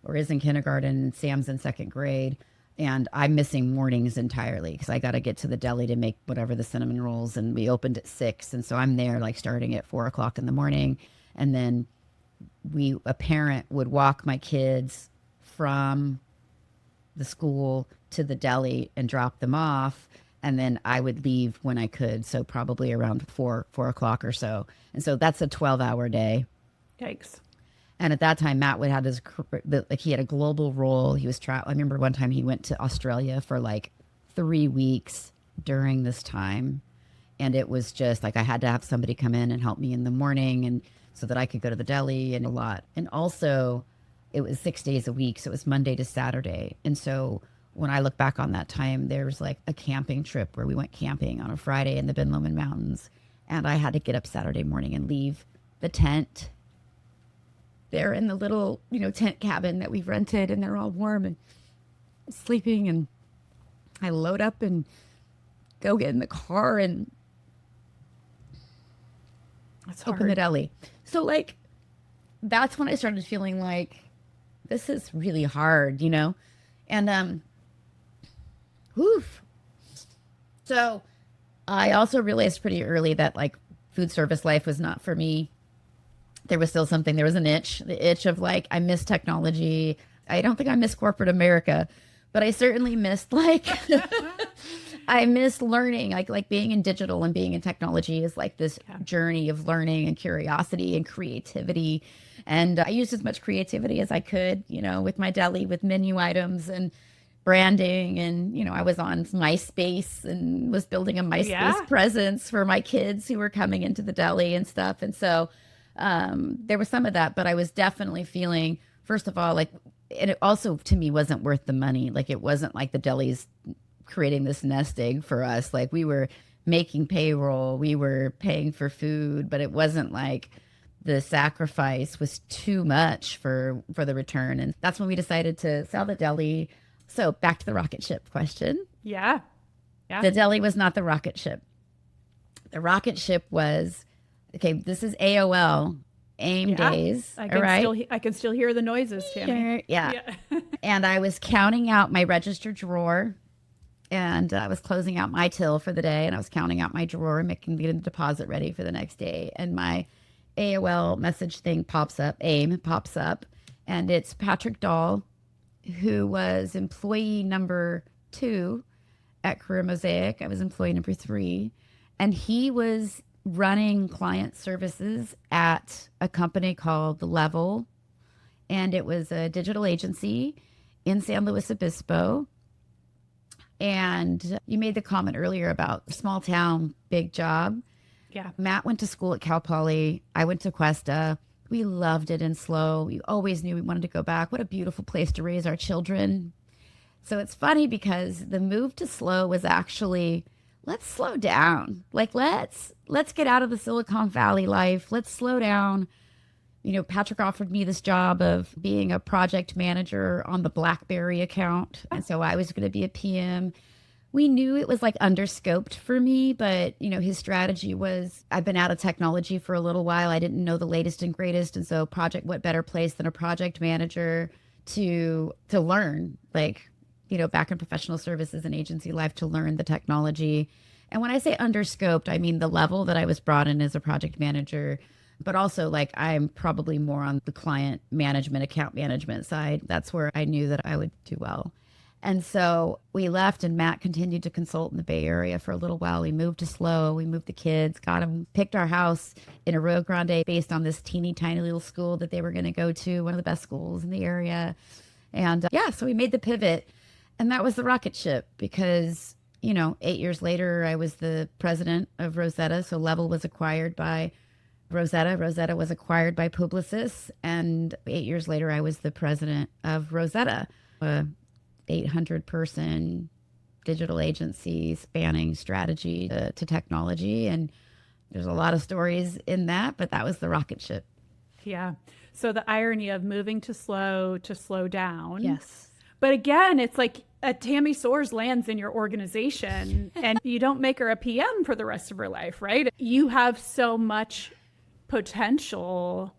or is in kindergarten, and Sam's in second grade. And I'm missing mornings entirely because I got to get to the deli to make whatever the cinnamon rolls. And we opened at 6. And so I'm there like starting at 4 o'clock in the morning. And then a parent would walk my kids from the school to the deli and drop them off. And then I would leave when I could. So probably around 4 o'clock or so. And so that's a 12-hour day. Yikes. And at that time, Matt would have like he had a global role. He was I remember one time he went to Australia for like 3 weeks during this time. And it was just like I had to have somebody come in and help me in the morning and so that I could go to the deli and a lot. And also it was 6 days a week. So it was Monday to Saturday. And so when I look back on that time, there was like a camping trip where we went camping on a Friday in the Ben Lomond Mountains. And I had to get up Saturday morning and leave the tent. They're in the little, you know, tent cabin that we've rented, and they're all warm and sleeping. And I load up and go get in the car and That's open hard. the deli. So like, that's when I started feeling like this is really hard, you know? And Oof. So I also realized pretty early that like food service life was not for me. There was still something, there was an itch, the itch of like, I miss technology. I don't think I miss corporate America, but I certainly missed like, I miss learning, like being in digital and being in technology is like this journey of learning and curiosity and creativity. And I used as much creativity as I could, with my deli, with menu items and branding. And, I was on MySpace and was building a MySpace presence for my kids who were coming into the deli and stuff. And so there was some of that, but I was definitely feeling, first of all, like, and it also to me wasn't worth the money. Like it wasn't like the deli's creating this nest egg for us. Like we were making payroll, we were paying for food, but it wasn't like the sacrifice was too much for the return. And that's when we decided to sell the deli. So back to the rocket ship question. Yeah. The deli was not the rocket ship. The rocket ship was, okay, this is AOL, AIM days. I can still hear the noises, Tammy. Yeah. And I was counting out my register drawer, and I was closing out my till for the day, and I was counting out my drawer, getting the deposit ready for the next day. And my AOL message thing pops up, AIM pops up, and it's Patrick Dahl, who was employee number 2 at Career Mosaic. I was employee number 3, and he was running client services at a company called The Level, and it was a digital agency in San Luis Obispo. And you made the comment earlier about small town, big job. Yeah. Matt went to school at Cal Poly. I went to Cuesta. We loved it in SLO. We always knew we wanted to go back. What a beautiful place to raise our children. So it's funny because the move to SLO was actually, let's slow down. Like, let's get out of the Silicon Valley life. Let's slow down. Patrick offered me this job of being a project manager on the BlackBerry account. And so I was going to be a PM. We knew it was like underscoped for me, but his strategy was, I've been out of technology for a little while. I didn't know the latest and greatest. And so what better place than a project manager to learn, like, back in professional services and agency life, to learn the technology. And when I say underscoped, I mean the level that I was brought in as a project manager, but also like I'm probably more on the client management, account management side. That's where I knew that I would do well. And so we left, and Matt continued to consult in the Bay Area for a little while. We moved to SLO. We moved the kids, picked our house in Arroyo Grande based on this teeny tiny little school that they were going to go to, one of the best schools in the area. And so we made the pivot, and that was the rocket ship because, 8 years later, I was the president of Rosetta. So Level was acquired by Rosetta. Rosetta was acquired by Publicis. And 8 years later, I was the president of Rosetta, 800-person digital agency spanning strategy to technology. And there's a lot of stories in that, but that was the rocket ship. Yeah. So the irony of moving to slow down. Yes. But again, it's like a Tammy Soares lands in your organization and you don't make her a PM for the rest of her life, right? You have so much potential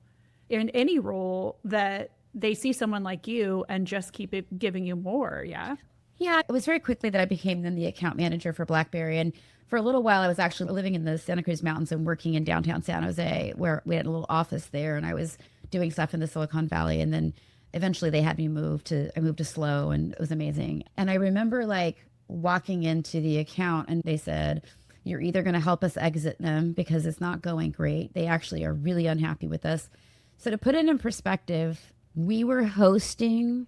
in any role that they see someone like you and just keep giving you more. Yeah. Yeah. It was very quickly that I became then the account manager for BlackBerry. And for a little while, I was actually living in the Santa Cruz Mountains and working in downtown San Jose, where we had a little office there, and I was doing stuff in the Silicon Valley. And then eventually they had me I moved to SLO, and it was amazing. And I remember like walking into the account, and they said, you're either going to help us exit them because it's not going great. They actually are really unhappy with us. So to put it in perspective, we were hosting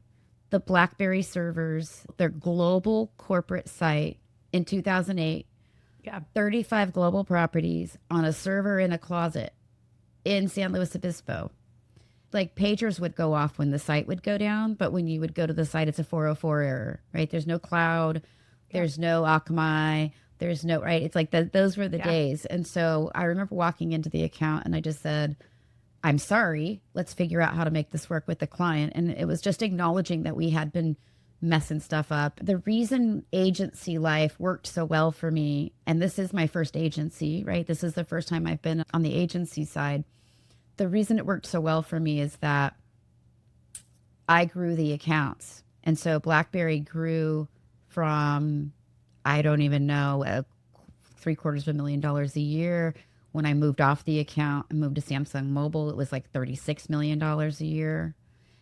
the BlackBerry servers, their global corporate site in 2008. Yeah. 35 global properties on a server in a closet in San Luis Obispo. Like pagers would go off when the site would go down, but when you would go to the site, it's a 404 error, right? There's no cloud. There's no Akamai. There's no, right? It's like those were the days. And so I remember walking into the account and I just said, I'm sorry, let's figure out how to make this work with the client. And it was just acknowledging that we had been messing stuff up. The reason agency life worked so well for me, and this is my first agency, right? This is the first time I've been on the agency side. The reason it worked so well for me is that I grew the accounts. And so BlackBerry grew from, I don't even know, $750,000 a year. When I moved off the account and moved to Samsung Mobile, it was like $36 million a year.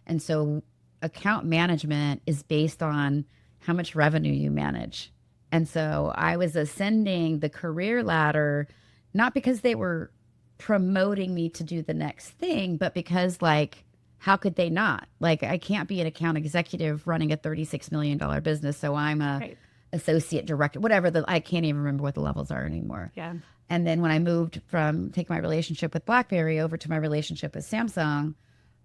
And so account management is based on how much revenue you manage. And so I was ascending the career ladder, not because they were promoting me to do the next thing, but because, like, how could they not? Like, I can't be an account executive running a $36 million business. So I'm a Right. associate director, whatever I can't even remember what the levels are anymore. Yeah. And then when I moved from taking my relationship with BlackBerry over to my relationship with Samsung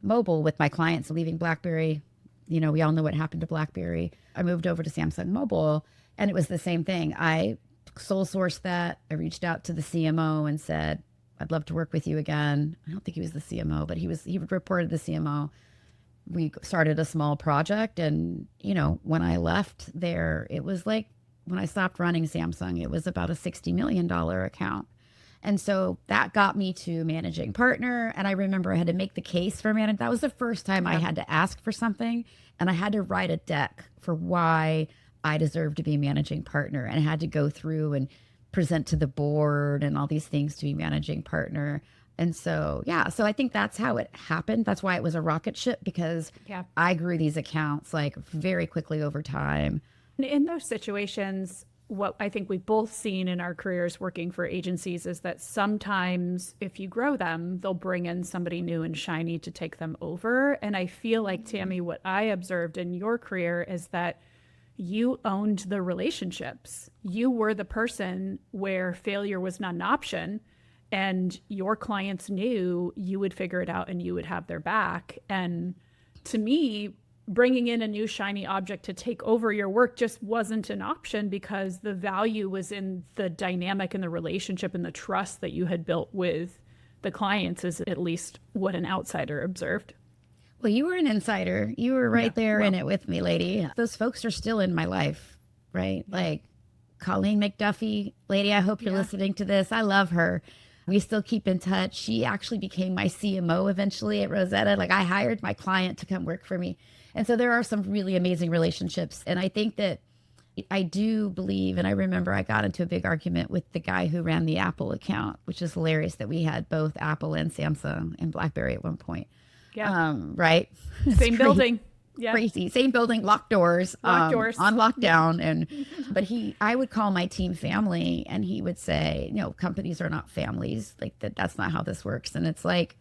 Mobile, with my clients leaving BlackBerry, you know, we all know what happened to BlackBerry. I moved over to Samsung Mobile, and it was the same thing. I sole sourced that. I reached out to the CMO and said, I'd love to work with you again. I don't think he was the CMO, but he reported the CMO. We started a small project, and, you know, when I left there, it was like, when I stopped running Samsung, it was about a $60 million account. And so that got me to managing partner. And I remember I had to make the case for managing. That was the first time I had to ask for something, and I had to write a deck for why I deserved to be managing partner, and I had to go through and present to the board and all these things to be managing partner. And so, yeah, so I think that's how it happened. That's why it was a rocket ship, because I grew these accounts like very quickly over time. In those situations, what I think we've both seen in our careers working for agencies is that sometimes if you grow them, they'll bring in somebody new and shiny to take them over. And I feel like, Tammy, what I observed in your career is that you owned the relationships. You were the person where failure was not an option, and your clients knew you would figure it out and you would have their back. And to me, bringing in a new shiny object to take over your work just wasn't an option, because the value was in the dynamic and the relationship and the trust that you had built with the clients, is at least what an outsider observed. Well, you were an insider. You were right there in it with me, lady. Those folks are still in my life, right? Like Colleen McDuffie, lady, I hope you're listening to this. I love her. We still keep in touch. She actually became my CMO eventually at Rosetta. Like, I hired my client to come work for me. And so there are some really amazing relationships. And I think that I do believe, and I remember I got into a big argument with the guy who ran the Apple account, which is hilarious that we had both Apple and Samsung and BlackBerry at one point. Yeah. Right. Same building. Yeah. Crazy. Same building, locked doors, Locked doors. on lockdown. But I would call my team family, and he would say, no, companies are not families. Like that's not how this works. And it's like,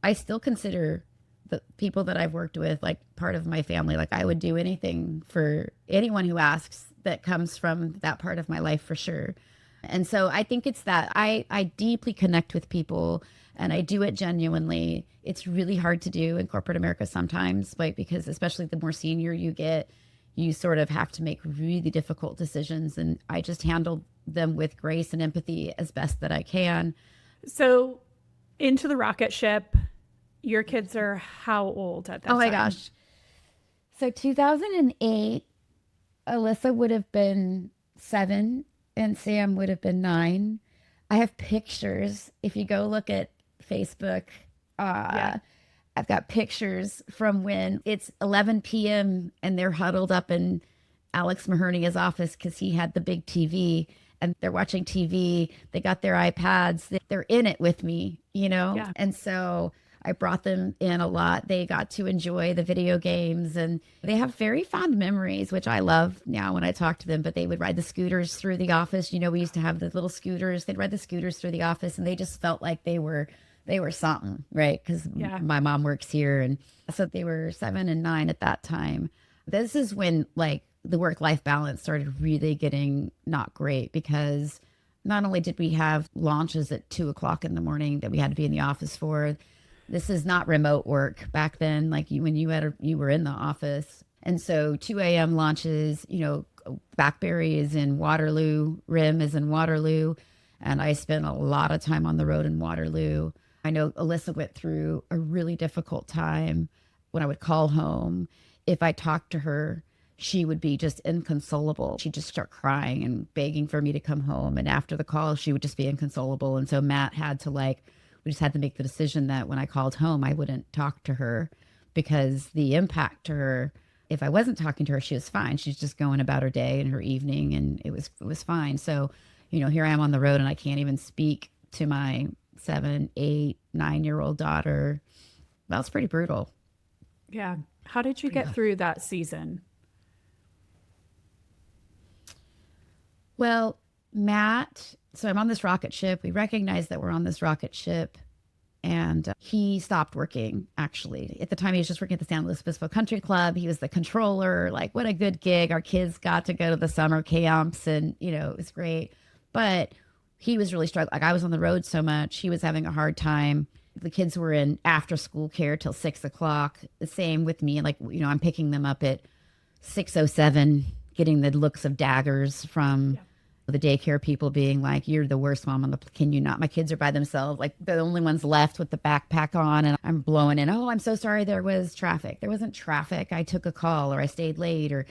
I still consider the people that I've worked with like part of my family. Like, I would do anything for anyone who asks that comes from that part of my life, for sure. And so I think it's that I deeply connect with people, and I do it genuinely. It's really hard to do in corporate America sometimes, like, because especially the more senior you get, you sort of have to make really difficult decisions. And I just handle them with grace and empathy as best that I can. So into the rocket ship, your kids are how old at that time? Oh my gosh. So 2008, Alyssa would have been 7 and Sam would have been 9. I have pictures. If you go look at Facebook, I've got pictures from when it's 11 p.m. and they're huddled up in Alex Mahernia's office because he had the big TV, and they're watching TV. They got their iPads. They're in it with me, you know? Yeah. And so I brought them in a lot. They got to enjoy the video games, and they have very fond memories, which I love now when I talk to them. But they would ride the scooters through the office. You know, we used to have the little scooters. They'd ride the scooters through the office, and they just felt like they were something, right? Because my mom works here. And so they were 7 and 9 at that time. This is when like the work-life balance started really getting not great, because not only did we have launches at 2:00 in the morning that we had to be in the office for. This is not remote work back then. Like you were in the office. And so 2 a.m. launches, you know, BlackBerry is in Waterloo, RIM is in Waterloo. And I spent a lot of time on the road in Waterloo. I know Alyssa went through a really difficult time when I would call home. If I talked to her, she would be just inconsolable. She'd just start crying and begging for me to come home. And after the call, she would just be inconsolable. And so Matt had to we just had to make the decision that when I called home, I wouldn't talk to her, because the impact to her if I wasn't talking to her, she was fine. She's just going about her day and her evening, and it was fine. So, here I am on the road, and I can't even speak to my 7, 8, 9-year-old daughter. That was pretty brutal. Yeah. How did you get through that season? Well, Matt, so I'm on this rocket ship. We recognize that we're on this rocket ship. And he stopped working, actually. At the time, he was just working at the San Luis Obispo Country Club. He was the controller. Like, what a good gig. Our kids got to go to the summer camps, and, it was great. But he was really struggling. Like, I was on the road so much. He was having a hard time. The kids were in after school care till 6 o'clock. The same with me. Like, I'm picking them up at 6:07, getting the looks of daggers from the daycare people being like, "You're the worst mom on the, can you not? My kids are by themselves. Like, they're the only ones left with the backpack on." And I'm blowing in, "Oh, I'm so sorry. There was traffic." There wasn't traffic. I took a call, or I stayed late, or,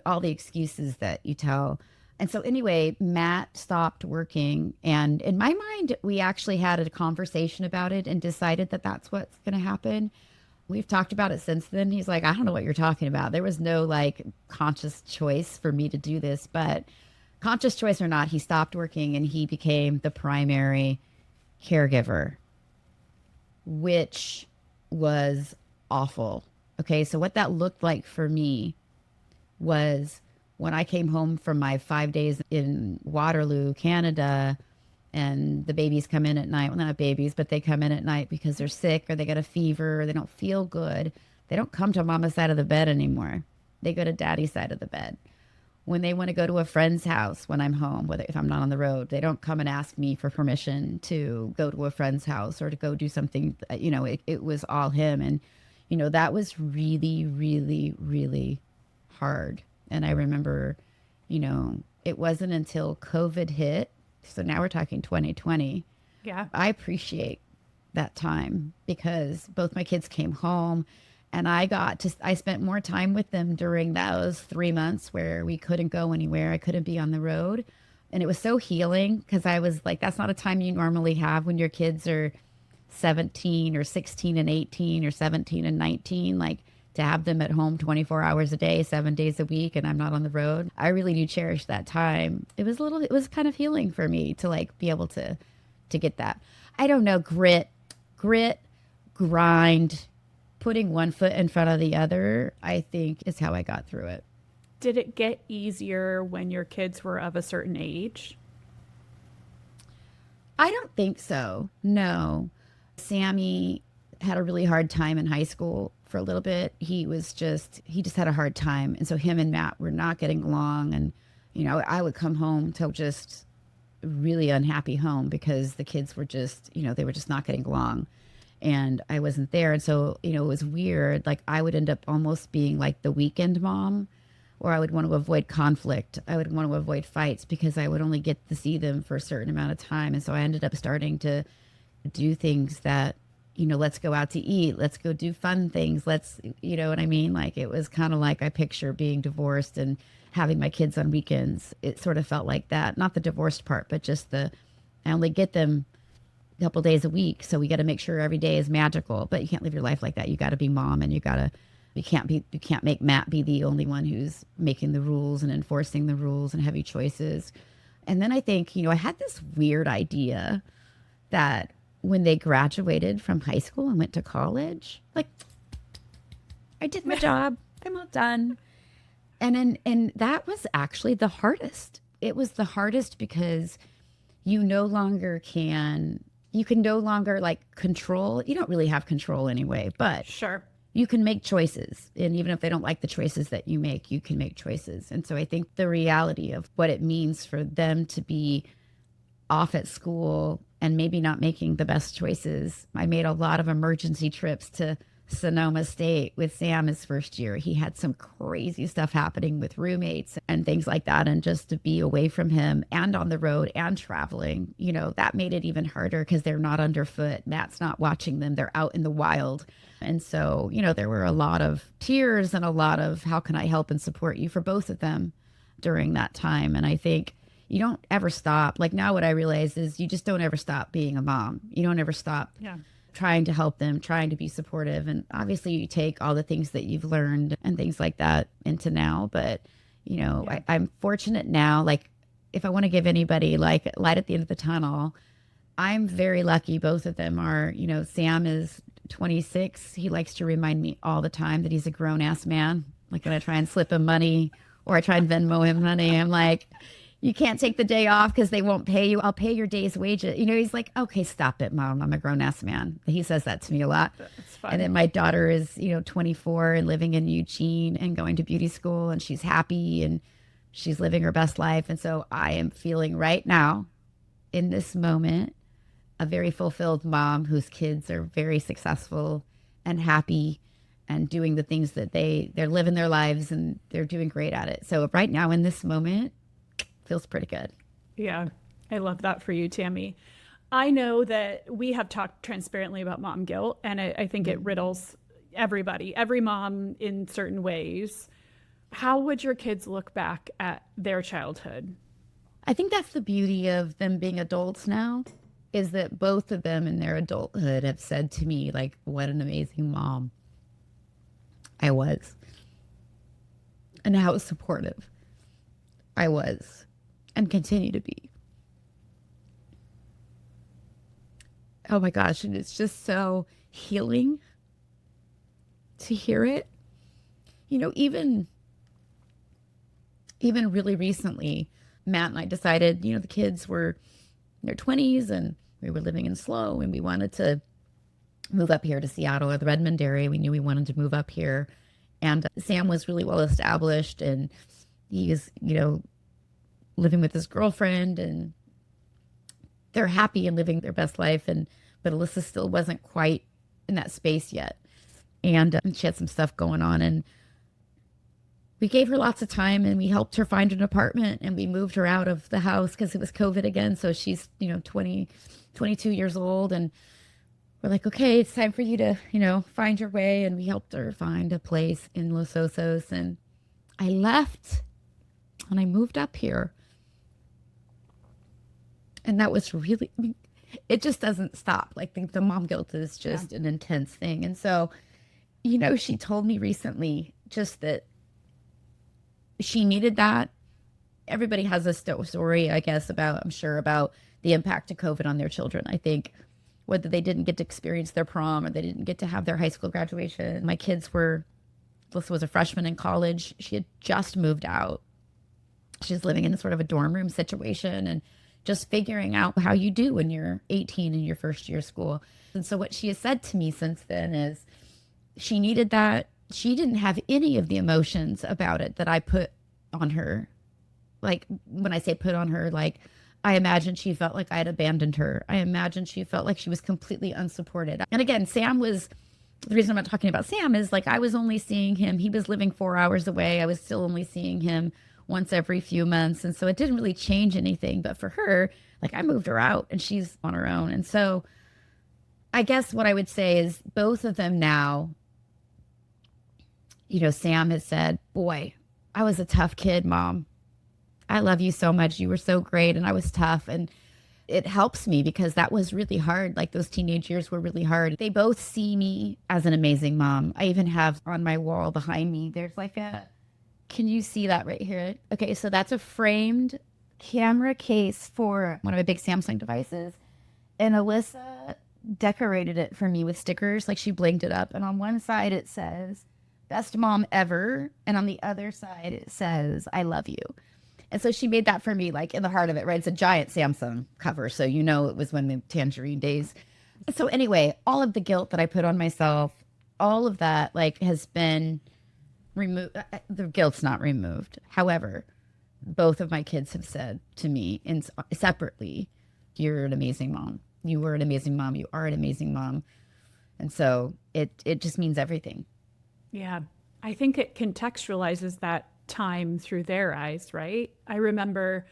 all the excuses that you tell. And so anyway, Matt stopped working. And in my mind, we actually had a conversation about it and decided that that's what's going to happen. We've talked about it since then. He's like, "I don't know what you're talking about." There was no like conscious choice for me to do this, but conscious choice or not, he stopped working and he became the primary caregiver, which was awful. Okay, so what that looked like for me was when I came home from my 5 days in Waterloo, Canada, and the babies come in at night. Well, not babies, but they come in at night because they're sick or they got a fever or they don't feel good. They don't come to mama's side of the bed anymore. They go to daddy's side of the bed. When they want to go to a friend's house when I'm home, whether if I'm not on the road, they don't come and ask me for permission to go to a friend's house or to go do something. It was all him. And, that was really, really, really hard. And I remember, it wasn't until COVID hit. So now we're talking 2020. Yeah. I appreciate that time because both my kids came home. And I spent more time with them during those 3 months where we couldn't go anywhere. I couldn't be on the road. And it was so healing because I was like, that's not a time you normally have when your kids are 17 or 16 and 18 or 17 and 19, like to have them at home 24 hours a day, 7 days a week, and I'm not on the road. I really do cherish that time. It was kind of healing for me to like be able to get that. I don't know, grit, grind, putting one foot in front of the other, I think is how I got through it. Did it get easier when your kids were of a certain age? I don't think so. No. Sammy had a really hard time in high school for a little bit. He just had a hard time. And so him and Matt were not getting along. And, I would come home to just really unhappy home because the kids were just, they were just not getting along. And I wasn't there. And so, it was weird. Like I would end up almost being like the weekend mom, or I would want to avoid conflict. I would want to avoid fights because I would only get to see them for a certain amount of time. And so I ended up starting to do things that, let's go out to eat. Let's go do fun things. You know what I mean? Like it was kind of like I picture being divorced and having my kids on weekends. It sort of felt like that. Not the divorced part, but just I only get them couple days a week, so we got to make sure every day is magical. But you can't live your life like that. You got to be mom, and you can't make Matt be the only one who's making the rules and enforcing the rules and heavy choices. And then I think I had this weird idea that when they graduated from high school and went to college, like I did my job, I'm all done. And that was actually the hardest. It was the hardest because you can no longer like control. You don't really have control anyway, but sure, you can make choices. And even if they don't like the choices that you make, you can make choices. And so I think the reality of what it means for them to be off at school and maybe not making the best choices. I made a lot of emergency trips to Sonoma State with Sam his first year. He had some crazy stuff happening with roommates and things like that. And just to be away from him and on the road and traveling, that made it even harder because they're not underfoot. Matt's not watching them. They're out in the wild. And so, there were a lot of tears and a lot of how can I help and support you for both of them during that time. And I think you don't ever stop. Like now what I realize is you just don't ever stop being a mom. You don't ever stop trying to help them, trying to be supportive. And obviously you take all the things that you've learned and things like that into now. But, I'm fortunate now, like if I want to give anybody like light at the end of the tunnel, I'm very lucky. Both of them are, Sam is 26. He likes to remind me all the time that he's a grown ass man. Like when I try and slip him money or I try and Venmo him money, I'm like, you can't take the day off because they won't pay you. I'll pay your day's wages. He's like, okay, stop it, Mom. I'm a grown ass man. He says that to me a lot. That's fun. And then my daughter is, 24 and living in Eugene and going to beauty school, and she's happy and she's living her best life. And so I am feeling right now in this moment a very fulfilled mom whose kids are very successful and happy and doing the things that they're living their lives and they're doing great at it. So right now in this moment, feels pretty good. Yeah, I love that for you, Tammy. I know that we have talked transparently about mom guilt, and I think it riddles everybody, every mom in certain ways. How would your kids look back at their childhood? I think that's the beauty of them being adults now, is that both of them in their adulthood have said to me, like, what an amazing mom I was, and how supportive I was and continue to be. Oh my gosh, and it's just so healing to hear it. Even really recently, Matt and I decided, the kids were in their 20s and we were living in SLO and we wanted to move up here to Seattle or the Redmond area. We knew we wanted to move up here. And Sam was really well established and he is, living with his girlfriend and they're happy and living their best life. But Alyssa still wasn't quite in that space yet. And she had some stuff going on, and we gave her lots of time and we helped her find an apartment and we moved her out of the house because it was COVID again. So she's, 22 years old, and we're like, okay, it's time for you to, find your way. And we helped her find a place in Los Osos, and I left and I moved up here. And that was really, it just doesn't stop. Like the mom guilt is just an intense thing. And so, she told me recently just that she needed that. Everybody has a story, I guess, I'm sure about the impact of COVID on their children. I think whether they didn't get to experience their prom or they didn't get to have their high school graduation. Alyssa was a freshman in college. She had just moved out. She's living in sort of a dorm room situation and just figuring out how you do when you're 18 in your first year of school. And so what she has said to me since then is she needed that. She didn't have any of the emotions about it that I put on her. Like when I say put on her, like I imagine she felt like I had abandoned her. I imagine she felt like she was completely unsupported. And again, the reason I'm not talking about Sam is like I was only seeing him. He was living 4 hours away. I was still only seeing him once every few months. And so it didn't really change anything. But for her, like I moved her out and she's on her own. And so I guess what I would say is both of them now, Sam has said, boy, I was a tough kid, Mom. I love you so much. You were so great. And I was tough. And it helps me because that was really hard. Like those teenage years were really hard. They both see me as an amazing mom. I even have on my wall behind me, there's like can you see that right here? Okay, so that's a framed camera case for one of my big Samsung devices. And Alyssa decorated it for me with stickers. Like she blinged it up. And on one side it says, best mom ever. And on the other side it says, I love you. And so she made that for me, like in the heart of it, right? It's a giant Samsung cover. So it was when the tangerine days. So anyway, all of the guilt that I put on myself, all of that like has been removed. The guilt's not removed. However, both of my kids have said to me separately, you're an amazing mom. You were an amazing mom. You are an amazing mom. And so it just means everything. Yeah. I think it contextualizes that time through their eyes, right? I remember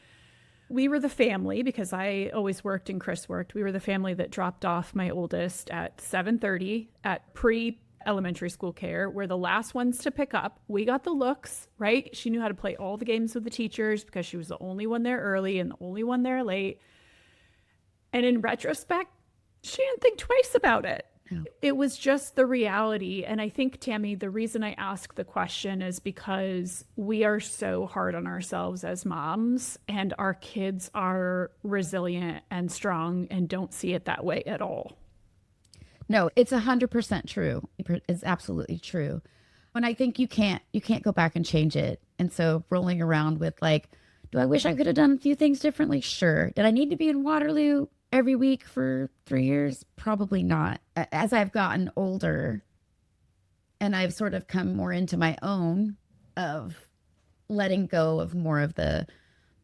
we were the family, because I always worked and Chris worked. We were the family that dropped off my oldest at 7:30 at pre-elementary school care. We're the last ones to pick up. We got the looks, right? She knew how to play all the games with the teachers because she was the only one there early and the only one there late. And in retrospect, she didn't think twice about it. No. It was just the reality. And I think, Tammy, the reason I ask the question is because we are so hard on ourselves as moms, and our kids are resilient and strong and don't see it that way at all. No, it's 100% true. It's absolutely true. And I think you can't go back and change it. And so rolling around with like, do I wish I could have done a few things differently? Sure. Did I need to be in Waterloo every week for 3 years? Probably not. As I've gotten older and I've sort of come more into my own of letting go of more of the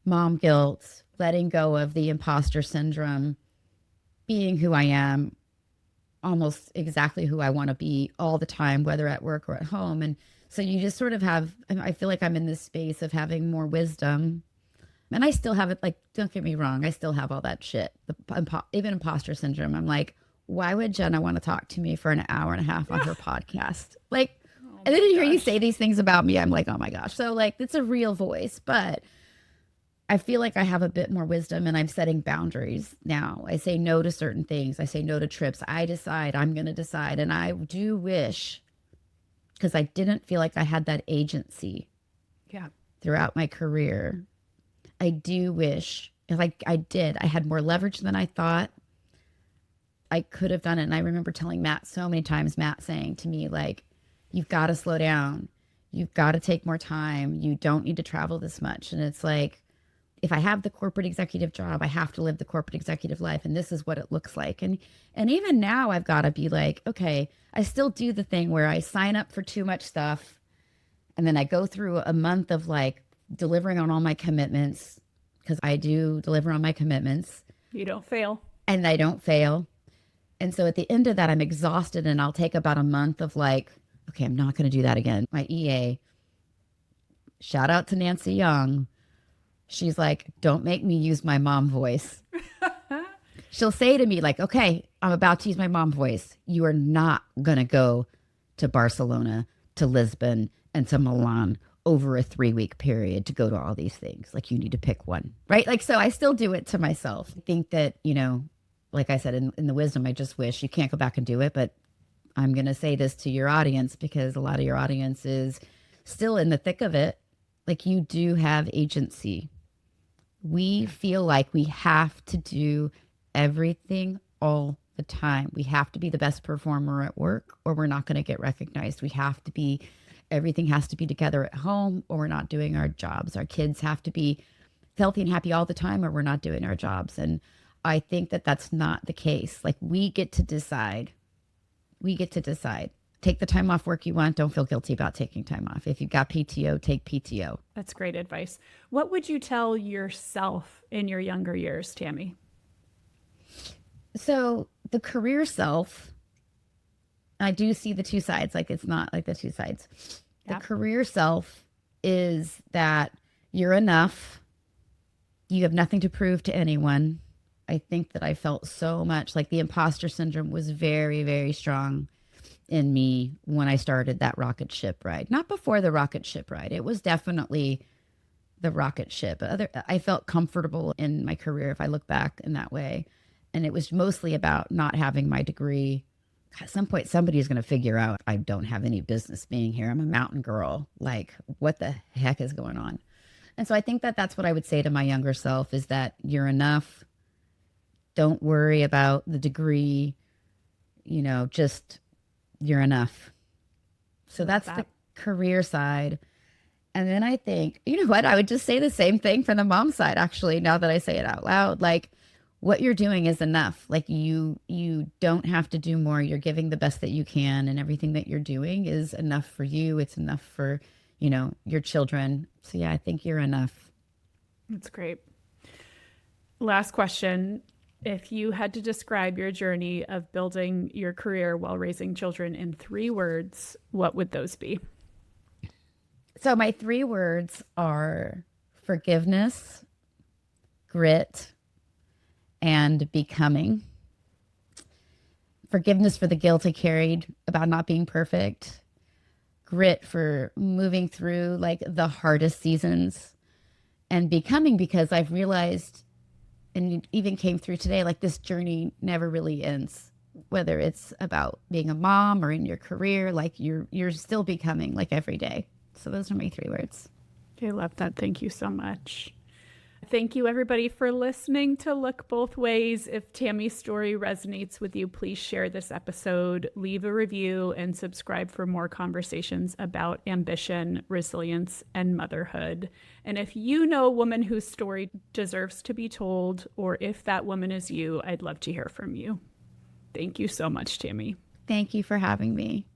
mom guilt, letting go of the imposter syndrome, being who I am, almost exactly who I want to be all the time, whether at work or at home. And so you just sort of have, I feel like I'm in this space of having more wisdom. And I still have it, like, don't get me wrong, I still have all that shit, even imposter syndrome. I'm like, why would Jenna want to talk to me for an hour and a half on her podcast? Like, Oh and then my to hear you gosh. say these things about me, I'm like, oh my gosh. So, like, it's a real voice, but I feel like I have a bit more wisdom and I'm setting boundaries now. I say no to certain things. I say no to trips. I decide, I'm going to decide. And I do wish, because I didn't feel like I had that agency Yeah. throughout my career. I do wish, like I did, I had more leverage than I thought I could have done it. And I remember telling Matt so many times, Matt saying to me, like, you've got to slow down. You've got to take more time. You don't need to travel this much. And it's like, if I have the corporate executive job, I have to live the corporate executive life. And this is what it looks like. And even now I've got to be like, okay, I still do the thing where I sign up for too much stuff. And then I go through a month of like delivering on all my commitments, because I do deliver on my commitments You don't fail. and I don't fail. And so at the end of that, I'm exhausted and I'll take about a month of like, okay, I'm not going to do that again. My EA, shout out to Nancy Young. She's like, don't make me use my mom voice. She'll say to me like, okay, I'm about to use my mom voice. You are not going to go to Barcelona, to Lisbon, and to Milan over a 3-week period to go to all these things. Like, you need to pick one, right? Like, so I still do it to myself. I think that, like I said, in the wisdom, I just wish you can't go back and do it. But I'm going to say this to your audience because a lot of your audience is still in the thick of it. Like, you do have agency. We feel like we have to do everything all the time. We have to be the best performer at work or we're not going to get recognized. We have to be, everything has to be together at home or we're not doing our jobs. Our kids have to be healthy and happy all the time or we're not doing our jobs. And I think that that's not the case. Like, we get to decide. We get to decide. Take the time off work you want. Don't feel guilty about taking time off. If you've got PTO, take PTO. That's great advice. What would you tell yourself in your younger years, Tammy? So the career self, I do see the two sides. Like, it's not like the two sides. The Yeah. career self is that you're enough. You have nothing to prove to anyone. I think that I felt so much like the imposter syndrome was very, very strong in me when I started that rocket ship ride. Not before the rocket ship ride. It was definitely the rocket ship. I felt comfortable in my career if I look back in that way. And it was mostly about not having my degree. At some point, somebody is going to figure out I don't have any business being here. I'm a mountain girl. Like, what the heck is going on? And so I think that that's what I would say to my younger self is that you're enough. Don't worry about the degree, just you're enough. So that's the career side. And then I think, you know what? I would just say the same thing for the mom side, actually, now that I say it out loud. Like, what you're doing is enough. Like, you don't have to do more. You're giving the best that you can, and everything that you're doing is enough for you. It's enough for, your children. So yeah, I think you're enough. That's great. Last question. If you had to describe your journey of building your career while raising children in 3 words, what would those be? So my 3 words are forgiveness, grit, and becoming. Forgiveness for the guilt I carried about not being perfect. Grit for moving through like the hardest seasons. And becoming because I've realized, and it even came through today, like, this journey never really ends. whether it's about being a mom or in your career, like you're still becoming like every day. So those are my 3 words. I love that. Thank you so much. Thank you, everybody, for listening to Look Both Ways. If Tammy's story resonates with you, please share this episode, leave a review, and subscribe for more conversations about ambition, resilience, and motherhood. And if you know a woman whose story deserves to be told, or if that woman is you, I'd love to hear from you. Thank you so much, Tammy. Thank you for having me.